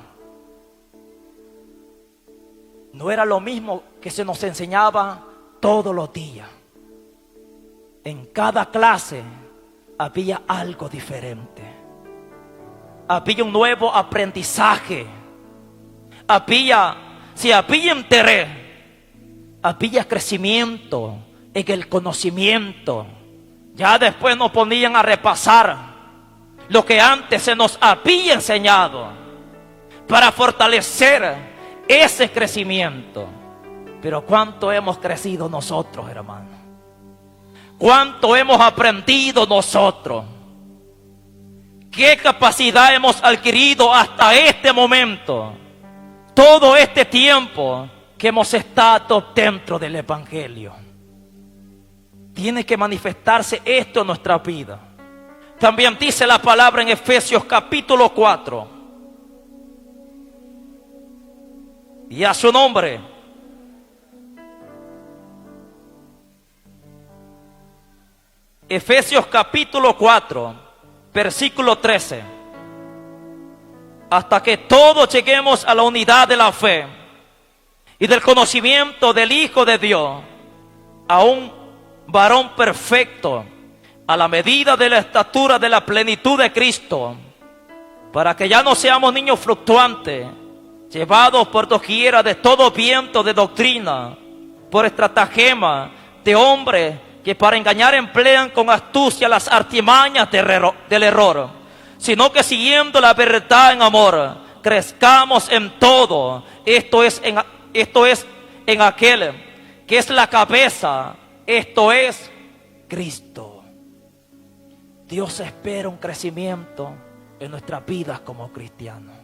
no era lo mismo que se nos enseñaba todos los días? En cada clase había algo diferente. Había un nuevo aprendizaje. Había interés. Había crecimiento en el conocimiento. Ya después nos ponían a repasar. lo que antes se nos había enseñado para fortalecer ese crecimiento. Pero ¿cuánto hemos crecido nosotros, hermanos? ¿Cuánto hemos aprendido nosotros? ¿Qué capacidad hemos adquirido hasta este momento? Todo este tiempo que hemos estado dentro del Evangelio. Tiene que manifestarse esto en nuestra vida. También dice la palabra en Efesios capítulo 4. Y a su nombre. Efesios capítulo 4, versículo 13. Hasta que todos lleguemos a la unidad de la fe y del conocimiento del Hijo de Dios, a un varón perfecto, a la medida de la estatura de la plenitud de Cristo, para que ya no seamos niños fluctuantes, llevados por doquiera de todo viento de doctrina, por estratagema de hombres que para engañar emplean con astucia las artimañas del error, sino que siguiendo la verdad en amor, crezcamos en todo. Esto es en aquel que es la cabeza, esto es Cristo. Dios espera un crecimiento en nuestras vidas como cristianos.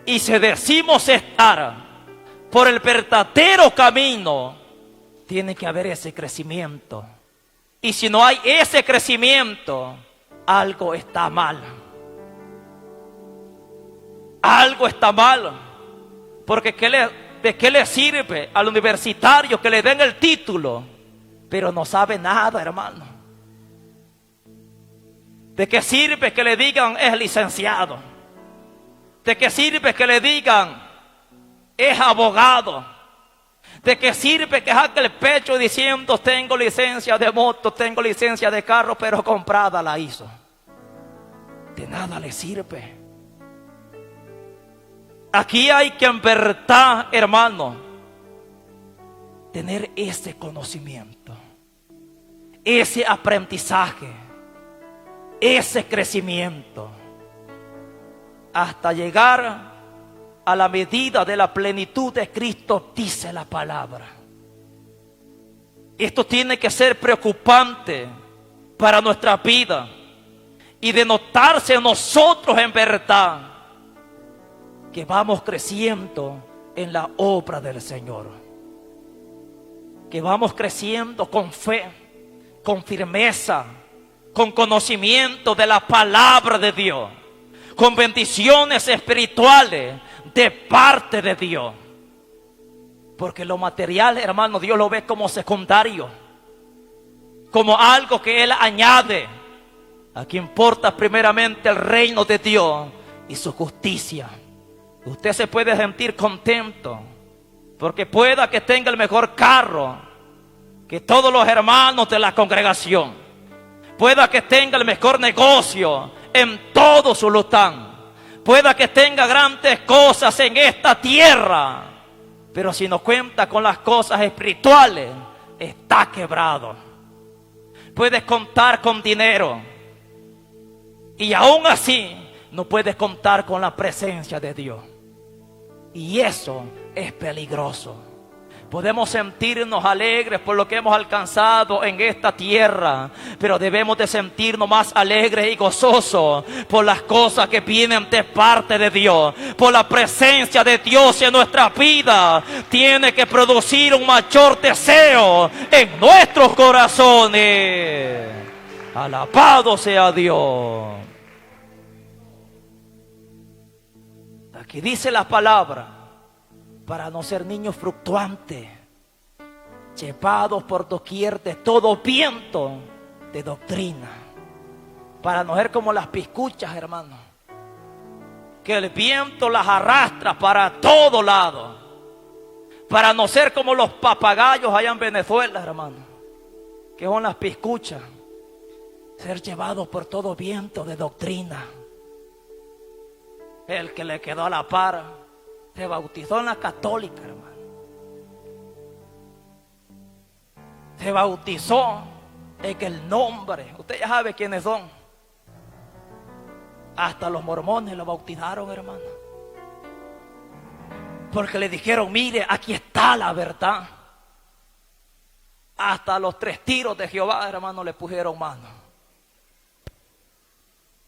Y si decimos estar por el verdadero camino, tiene que haber ese crecimiento. Y si no hay ese crecimiento, algo está mal. Algo está mal. Porque ¿de qué le sirve al universitario que le den el título, pero no sabe nada, hermano? ¿De qué sirve que le digan es licenciado? ¿De qué sirve que le digan es abogado? ¿De qué sirve que saque el pecho diciendo tengo licencia de moto, tengo licencia de carro, pero comprada la hizo? De nada le sirve. Aquí hay que en verdad, hermano, tener ese conocimiento, ese aprendizaje, ese crecimiento, hasta llegar a la medida de la plenitud de Cristo, dice la palabra. Esto tiene que ser preocupante para nuestra vida y denotarse en nosotros en verdad que vamos creciendo en la obra del Señor, que vamos creciendo con fe, con firmeza, con conocimiento de la palabra de Dios, con bendiciones espirituales de parte de Dios. Porque lo material, hermano, Dios lo ve como secundario, como algo que Él añade. Aquí importa primeramente el reino de Dios y su justicia. Usted se puede sentir contento porque pueda que tenga el mejor carro que todos los hermanos de la congregación, pueda que tenga el mejor negocio en todo Zulután, pueda que tenga grandes cosas en esta tierra, pero si no cuenta con las cosas espirituales, está quebrado. Puedes contar con dinero y aún así no puedes contar con la presencia de Dios, y eso es peligroso. Podemos sentirnos alegres por lo que hemos alcanzado en esta tierra, pero debemos de sentirnos más alegres y gozosos por las cosas que vienen de parte de Dios, por la presencia de Dios en nuestra vida. Tiene que producir un mayor deseo en nuestros corazones. Alabado sea Dios. Aquí dice la palabra: para no ser niños fluctuantes, llevados por doquier de todo viento de doctrina. Para no ser como las piscuchas, hermano, que el viento las arrastra para todo lado. Para no ser como los papagayos allá en Venezuela, hermano, que son las piscuchas. Ser llevados por todo viento de doctrina. El que le quedó a la par se bautizó en la católica, hermano. Se bautizó en el nombre. Usted ya sabe quiénes son. Hasta los mormones lo bautizaron, hermano. Porque le dijeron, mire, aquí está la verdad. Hasta los 3 tiros de Jehová, hermano, le pusieron mano.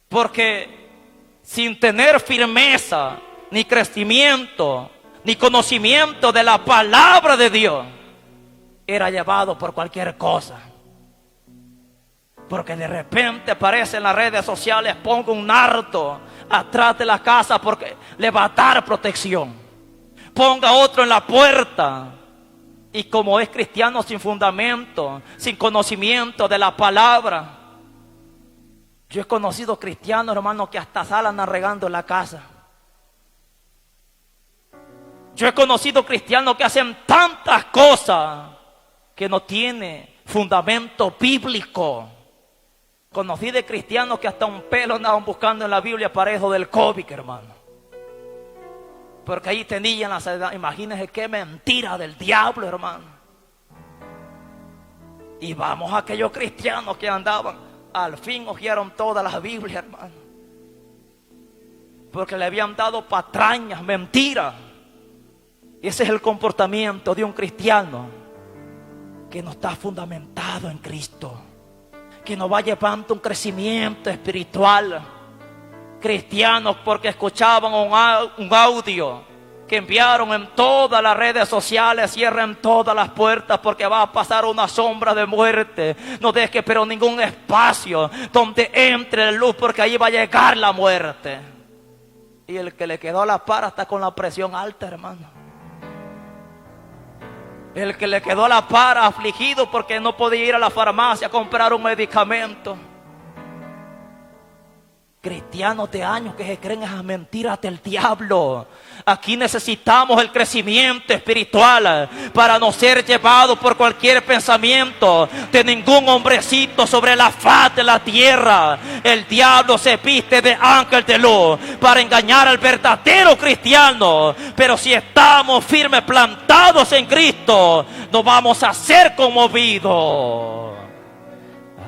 Porque sin tener firmeza, ni crecimiento, ni conocimiento de la palabra de Dios, era llevado por cualquier cosa. Porque de repente aparece en las redes sociales, pongo un nardo atrás de la casa porque le va a dar protección. Ponga otro en la puerta. Y como es cristiano sin fundamento, sin conocimiento de la palabra. Yo he conocido cristianos, hermanos, que hasta salen regando en la casa. Yo he conocido cristianos que hacen tantas cosas que no tienen fundamento bíblico. Conocí de cristianos que hasta un pelo andaban buscando en la Biblia para eso del COVID, hermano. Porque ahí tenían la sanidad. Imagínense qué mentira del diablo, hermano. Y vamos a aquellos cristianos que andaban, al fin hojearon todas las Biblias, hermano. Porque le habían dado patrañas, mentiras. Ese es el comportamiento de un cristiano que no está fundamentado en Cristo, que no va llevando un crecimiento espiritual. Cristianos porque escuchaban un audio que enviaron en todas las redes sociales, cierren todas las puertas porque va a pasar una sombra de muerte. No deje pero ningún espacio donde entre la luz porque ahí va a llegar la muerte. Y el que le quedó a la par está con la presión alta, hermano. El que le quedó a la par afligido porque no podía ir a la farmacia a comprar un medicamento. Cristianos de años que se creen esas mentiras del diablo. Aquí necesitamos el crecimiento espiritual para no ser llevados por cualquier pensamiento de ningún hombrecito sobre la faz de la tierra. El diablo se viste de ángel de luz para engañar al verdadero cristiano. Pero si estamos firmes, plantados en Cristo, no vamos a ser conmovidos.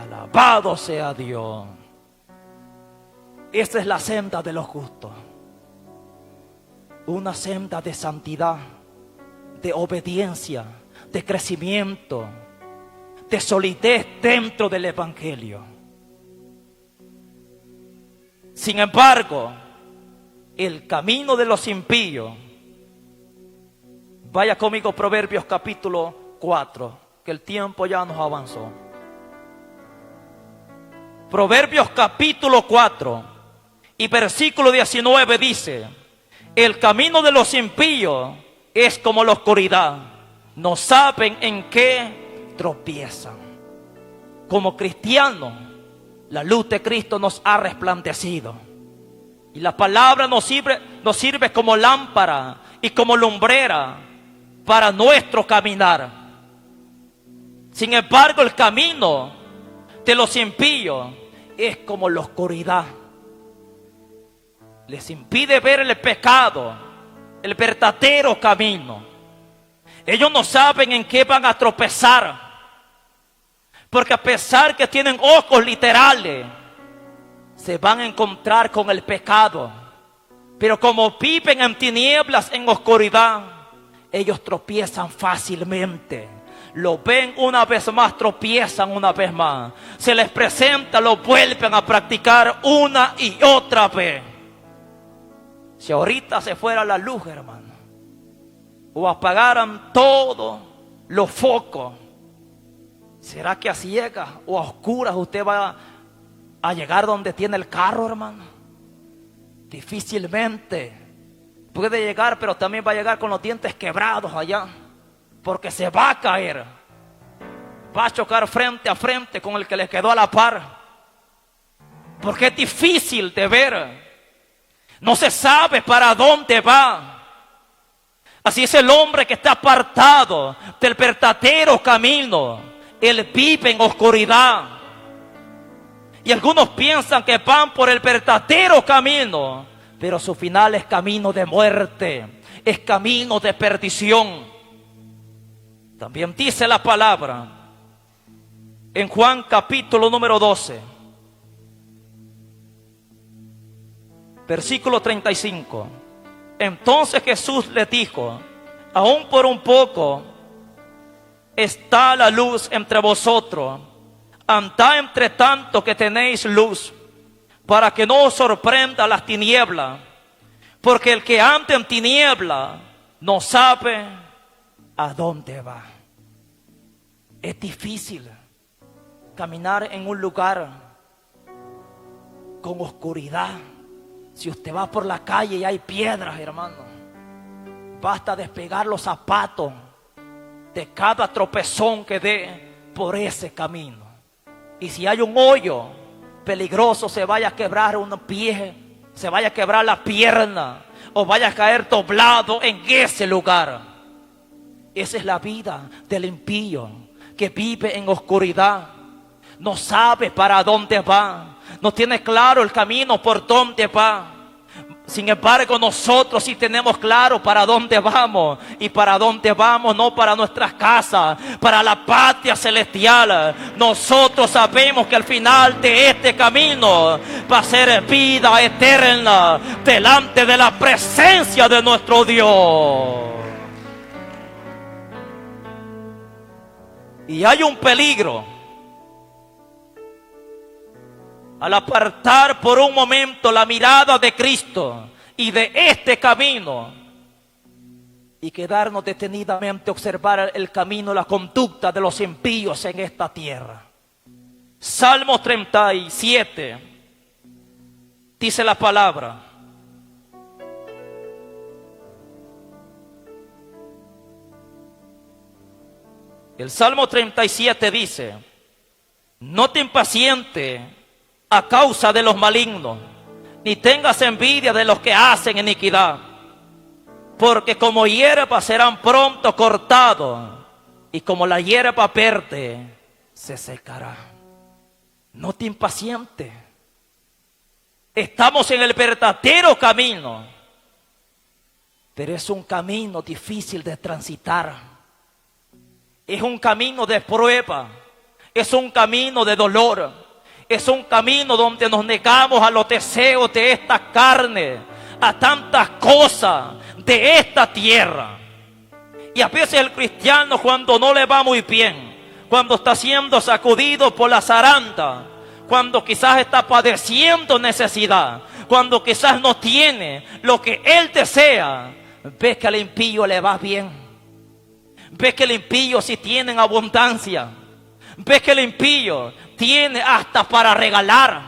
Alabado sea Dios. Esta es la senda de los justos. Una senda de santidad, de obediencia, de crecimiento, de solidez dentro del Evangelio. Sin embargo, el camino de los impíos, vaya conmigo Proverbios capítulo 4, que el tiempo ya nos avanzó. Proverbios capítulo 4 y versículo 19 dice: el camino de los impíos es como la oscuridad, no saben en qué tropiezan. Como cristianos, la luz de Cristo nos ha resplandecido. Y la palabra nos sirve como lámpara y como lumbrera para nuestro caminar. Sin embargo, el camino de los impíos es como la oscuridad. Les impide ver el pecado, el verdadero camino. Ellos no saben en qué van a tropezar. Porque a pesar que tienen ojos literales, se van a encontrar con el pecado. Pero como viven en tinieblas, en oscuridad, ellos tropiezan fácilmente. Lo ven una vez más, tropiezan una vez más. Se les presenta, lo vuelven a practicar una y otra vez. Si ahorita se fuera la luz, hermano, o apagaran todos los focos, ¿será que a ciegas o a oscuras usted va a llegar donde tiene el carro, hermano? Difícilmente. Puede llegar, pero también va a llegar con los dientes quebrados allá, porque se va a caer. Va a chocar frente a frente con el que le quedó a la par, porque es difícil de ver. No se sabe para dónde va. Así es el hombre que está apartado del verdadero camino. Él vive en oscuridad. Y algunos piensan que van por el verdadero camino, pero su final es camino de muerte, es camino de perdición. También dice la palabra en Juan capítulo número 12. Versículo 35. Entonces Jesús les dijo: aún por un poco está la luz entre vosotros. Andad entre tanto que tenéis luz, para que no os sorprenda las tinieblas. Porque el que anda en tiniebla no sabe a dónde va. Es difícil caminar en un lugar con oscuridad. Si usted va por la calle y hay piedras, hermano, basta despegar los zapatos de cada tropezón que dé por ese camino. Y si hay un hoyo peligroso, se vaya a quebrar un pie, se vaya a quebrar la pierna, o vaya a caer doblado en ese lugar. Esa es la vida del impío, que vive en oscuridad. No sabe para dónde va, no tiene claro el camino por dónde va. Sin embargo, nosotros sí tenemos claro para dónde vamos. Y para dónde vamos, no para nuestras casas, para la patria celestial. Nosotros sabemos que al final de este camino va a ser vida eterna delante de la presencia de nuestro Dios. Y hay un peligro al apartar por un momento la mirada de Cristo y de este camino y quedarnos detenidamente a observar el camino, la conducta de los impíos en esta tierra. Salmo 37 dice la palabra: el Salmo 37 dice: no te impacientes a causa de los malignos, ni tengas envidia de los que hacen iniquidad, porque como hierba serán pronto cortados, y como la hierba verde se secará. No te impacientes. Estamos en el verdadero camino, pero es un camino difícil de transitar. Es un camino de prueba, es un camino de dolor. Es un camino donde nos negamos a los deseos de esta carne, a tantas cosas de esta tierra. Y a veces el cristiano, cuando no le va muy bien, cuando está siendo sacudido por la zaranda, cuando quizás está padeciendo necesidad, cuando quizás no tiene lo que él desea, ve que al impío le va bien. Ve que el impío sí tiene en abundancia. Ve que el impío tiene hasta para regalar.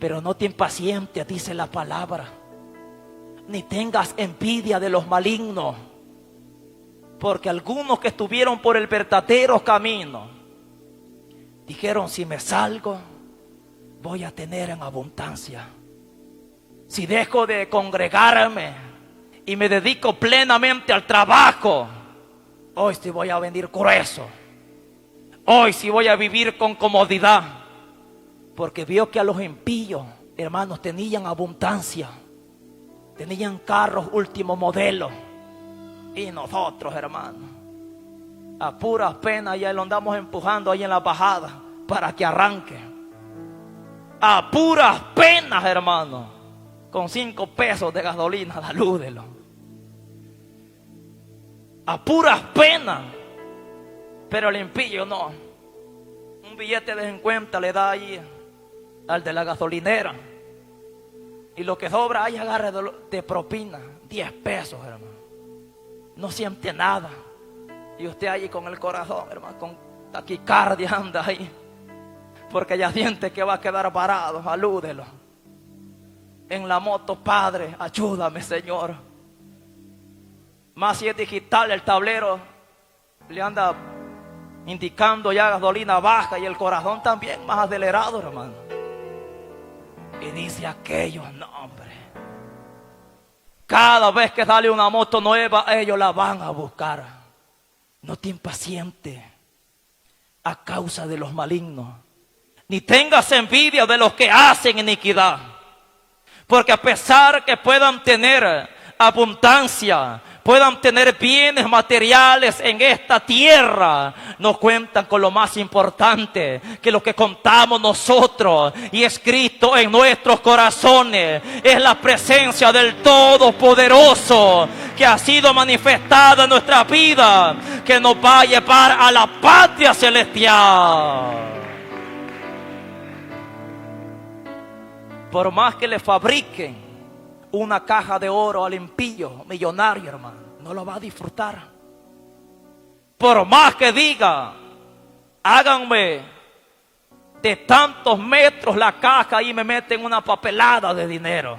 Pero no te impacientes, dice la palabra, ni tengas envidia de los malignos, porque algunos que estuvieron por el verdadero camino dijeron: si me salgo, voy a tener en abundancia. Si dejo de congregarme y me dedico plenamente al trabajo, hoy sí voy a venir grueso. Hoy sí voy a vivir con comodidad. Porque vio que a los impíos, hermanos, tenían abundancia. Tenían carros último modelo. Y nosotros, hermanos, a puras penas ya lo andamos empujando ahí en la bajada para que arranque. A puras penas, hermanos, con 5 pesos de gasolina, salúdelo. A puras penas. Pero el impío no. Un billete de 50 le da ahí al de la gasolinera. Y lo que sobra ahí agarre de propina. 10 pesos, hermano. No siente nada. Y usted ahí con el corazón, hermano, con taquicardia anda ahí. Porque ya siente que va a quedar parado. Salúdelo. En la moto: Padre, ayúdame, Señor. Más si es digital, el tablero le anda indicando ya gasolina baja, y el corazón también más acelerado, hermano. Y dice aquello: no, hombre, cada vez que sale una moto nueva, ellos la van a buscar. No te impacientes a causa de los malignos, ni tengas envidia de los que hacen iniquidad, porque a pesar que puedan tener abundancia, puedan tener bienes materiales en esta tierra, no cuentan con lo más importante, que lo que contamos nosotros, y es Cristo en nuestros corazones, es la presencia del Todopoderoso que ha sido manifestada en nuestra vida, que nos va a llevar a la patria celestial. Por más que le fabriquen una caja de oro al impío millonario, hermano, no lo va a disfrutar. Por más que diga, háganme de tantos metros la caja y me meten una papelada de dinero,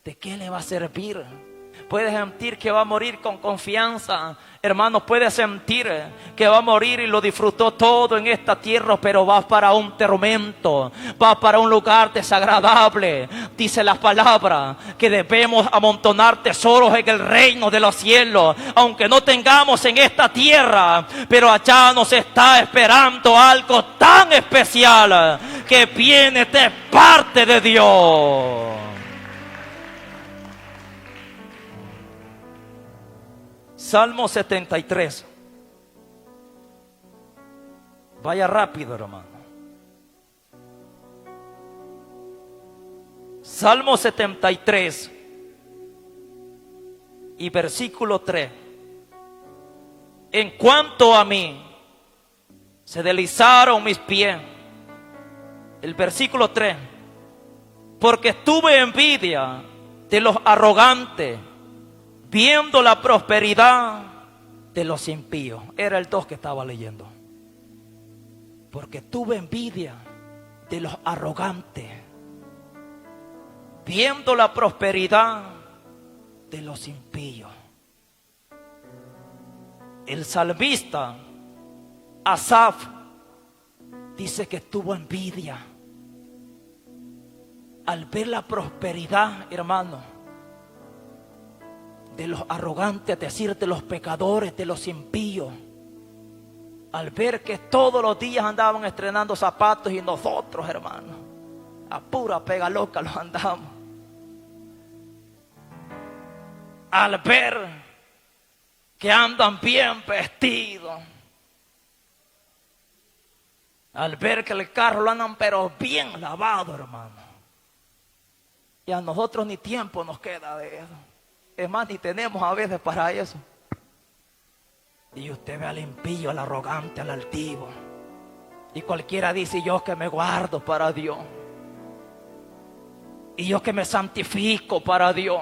¿de qué le va a servir? Puede sentir que va a morir con confianza, hermanos, puede sentir que va a morir y lo disfrutó todo en esta tierra, pero va para un tormento, va para un lugar desagradable. Dice la palabra que debemos amontonar tesoros en el reino de los cielos, aunque no tengamos en esta tierra, pero allá nos está esperando algo tan especial que viene de parte de Dios. Salmo 73. Vaya rápido, hermano. Salmo 73 y versículo 3. En cuanto a mí, se deslizaron mis pies. El versículo 3. Porque tuve envidia de los arrogantes, viendo la prosperidad de los impíos. Era el 2 que estaba leyendo. Porque tuve envidia de los arrogantes, viendo la prosperidad de los impíos. El salmista Asaf dice que tuvo envidia al ver la prosperidad, hermano, de los arrogantes, es decir, de los pecadores, de los impíos. Al ver que todos los días andaban estrenando zapatos y nosotros, hermanos, a pura pega loca los andamos. Al ver que andan bien vestidos. Al ver que el carro lo andan pero bien lavado, hermano. Y a nosotros ni tiempo nos queda de eso. Es más, ni tenemos a veces para eso. Y usted ve al impío, al arrogante, al altivo. Y cualquiera dice, yo que me guardo para Dios. Y yo que me santifico para Dios.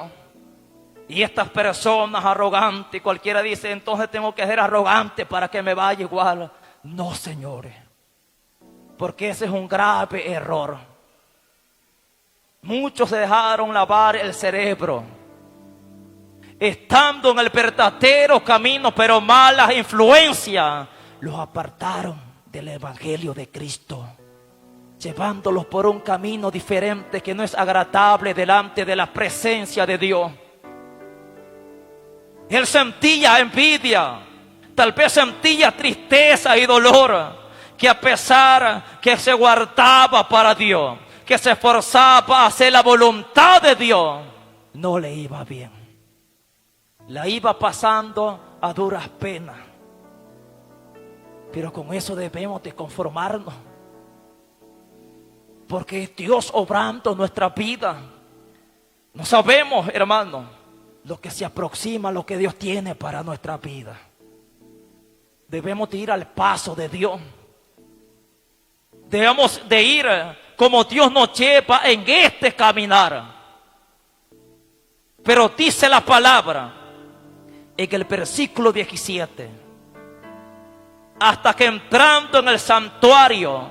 Y estas personas arrogantes, cualquiera dice, entonces tengo que ser arrogante para que me vaya igual. No, señores. Porque ese es un grave error. Muchos se dejaron lavar el cerebro, estando en el verdadero camino, pero malas influencias los apartaron del evangelio de Cristo, llevándolos por un camino diferente que no es agradable delante de la presencia de Dios. Él sentía envidia, tal vez sentía tristeza y dolor, que a pesar que se guardaba para Dios, que se esforzaba para hacer la voluntad de Dios, no le iba bien. La iba pasando a duras penas. Pero con eso debemos de conformarnos, porque es Dios obrando en nuestra vida. No sabemos, hermano, lo que se aproxima, lo que Dios tiene para nuestra vida. Debemos de ir al paso de Dios. Debemos de ir como Dios nos lleva en este caminar. Pero dice la palabra en el versículo 17, hasta que entrando en el santuario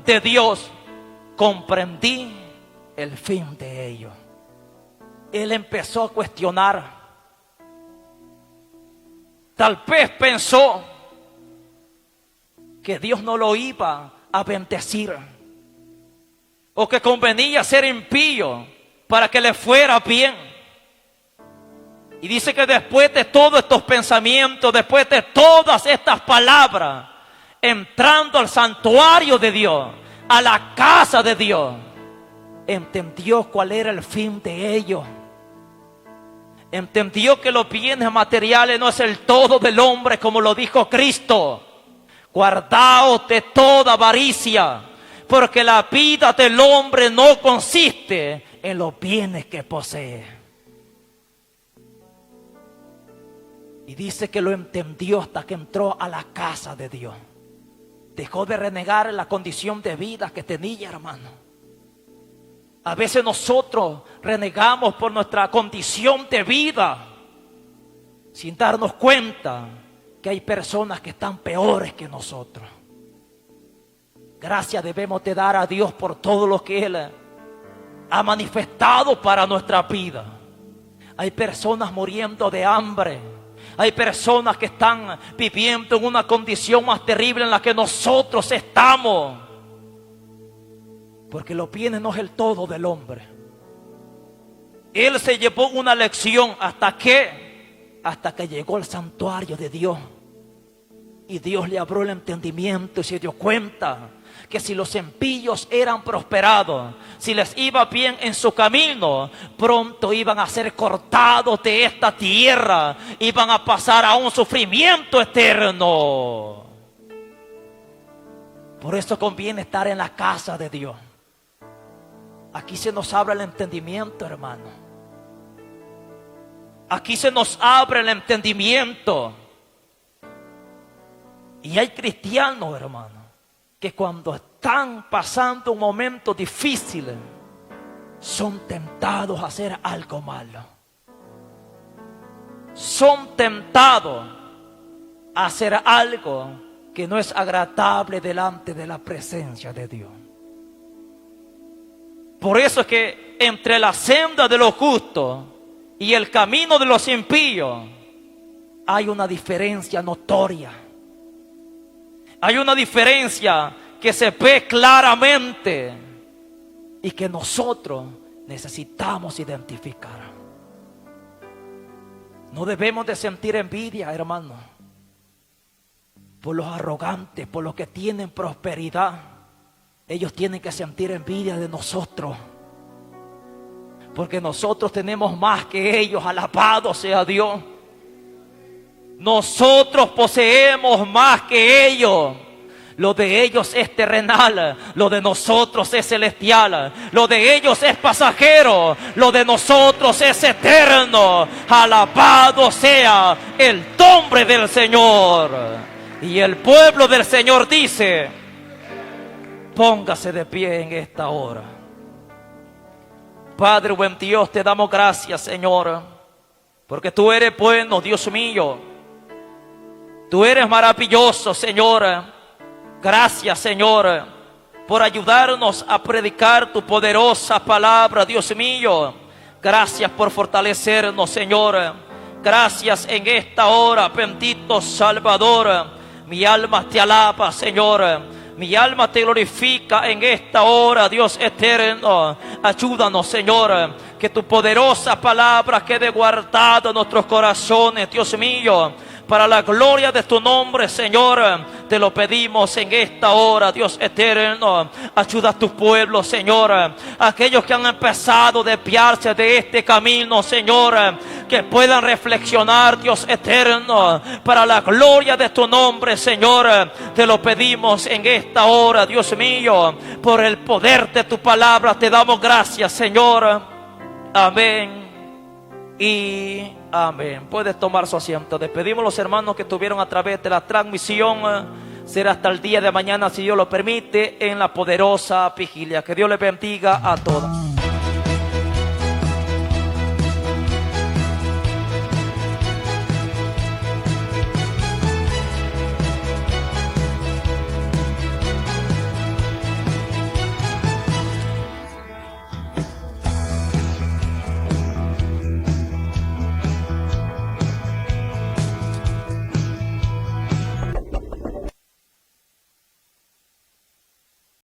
de Dios, comprendí el fin de ellos. Él empezó a cuestionar. Tal vez pensó que Dios no lo iba a bendecir, o que convenía ser impío para que le fuera bien. Y dice que después de todos estos pensamientos, después de todas estas palabras, entrando al santuario de Dios, a la casa de Dios, entendió cuál era el fin de ellos. Entendió que los bienes materiales no es el todo del hombre, como lo dijo Cristo. Guardaos de toda avaricia, porque la vida del hombre no consiste en los bienes que posee. Y dice que lo entendió hasta que entró a la casa de Dios. Dejó de renegar la condición de vida que tenía, hermano. A veces nosotros renegamos por nuestra condición de vida, sin darnos cuenta que hay personas que están peores que nosotros. Gracias debemos de dar a Dios por todo lo que Él ha manifestado para nuestra vida. Hay personas muriendo de hambre. Hay personas que están viviendo en una condición más terrible en la que nosotros estamos. Porque los bienes no es el todo del hombre. Él se llevó una lección hasta que llegó al santuario de Dios. Y Dios le abrió el entendimiento y se dio cuenta que si los impíos eran prosperados, si les iba bien en su camino, pronto iban a ser cortados de esta tierra, iban a pasar a un sufrimiento eterno. Por eso conviene estar en la casa de Dios. Aquí se nos abre el entendimiento, hermano. Aquí se nos abre el entendimiento. Y hay cristianos, hermano, que cuando están pasando un momento difícil, son tentados a hacer algo malo. Son tentados a hacer algo que no es agradable delante de la presencia de Dios. Por eso es que entre la senda de los justos y el camino de los impíos hay una diferencia notoria. Hay una diferencia que se ve claramente y que nosotros necesitamos identificar. No debemos de sentir envidia, hermano, por los arrogantes, por los que tienen prosperidad. Ellos tienen que sentir envidia de nosotros, porque nosotros tenemos más que ellos. Alabado sea Dios. Nosotros poseemos más que ellos. Lo de ellos es terrenal, lo de nosotros es celestial. Lo de ellos es pasajero, lo de nosotros es eterno. Alabado sea el nombre del Señor. Y el pueblo del Señor dice: póngase de pie en esta hora. Padre buen Dios, te damos gracias, Señor, porque tú eres bueno, Dios mío. Tú eres maravilloso, Señor. Gracias, Señor, por ayudarnos a predicar tu poderosa palabra, Dios mío. Gracias por fortalecernos, Señor. Gracias en esta hora, bendito Salvador. Mi alma te alaba, Señor. Mi alma te glorifica en esta hora, Dios eterno. Ayúdanos, Señor, que tu poderosa palabra quede guardada en nuestros corazones, Dios mío, para la gloria de tu nombre, Señor. Te lo pedimos en esta hora, Dios eterno. Ayuda a tu pueblo, Señor. Aquellos que han empezado a desviarse de este camino, Señor, que puedan reflexionar, Dios eterno, para la gloria de tu nombre, Señor. Te lo pedimos en esta hora, Dios mío. Por el poder de tu palabra te damos gracias, Señor. Amén y amén. Puedes tomar su asiento. Despedimos a los hermanos que estuvieron a través de la transmisión. Será hasta el día de mañana, si Dios lo permite, en la poderosa vigilia. Que Dios les bendiga a todos.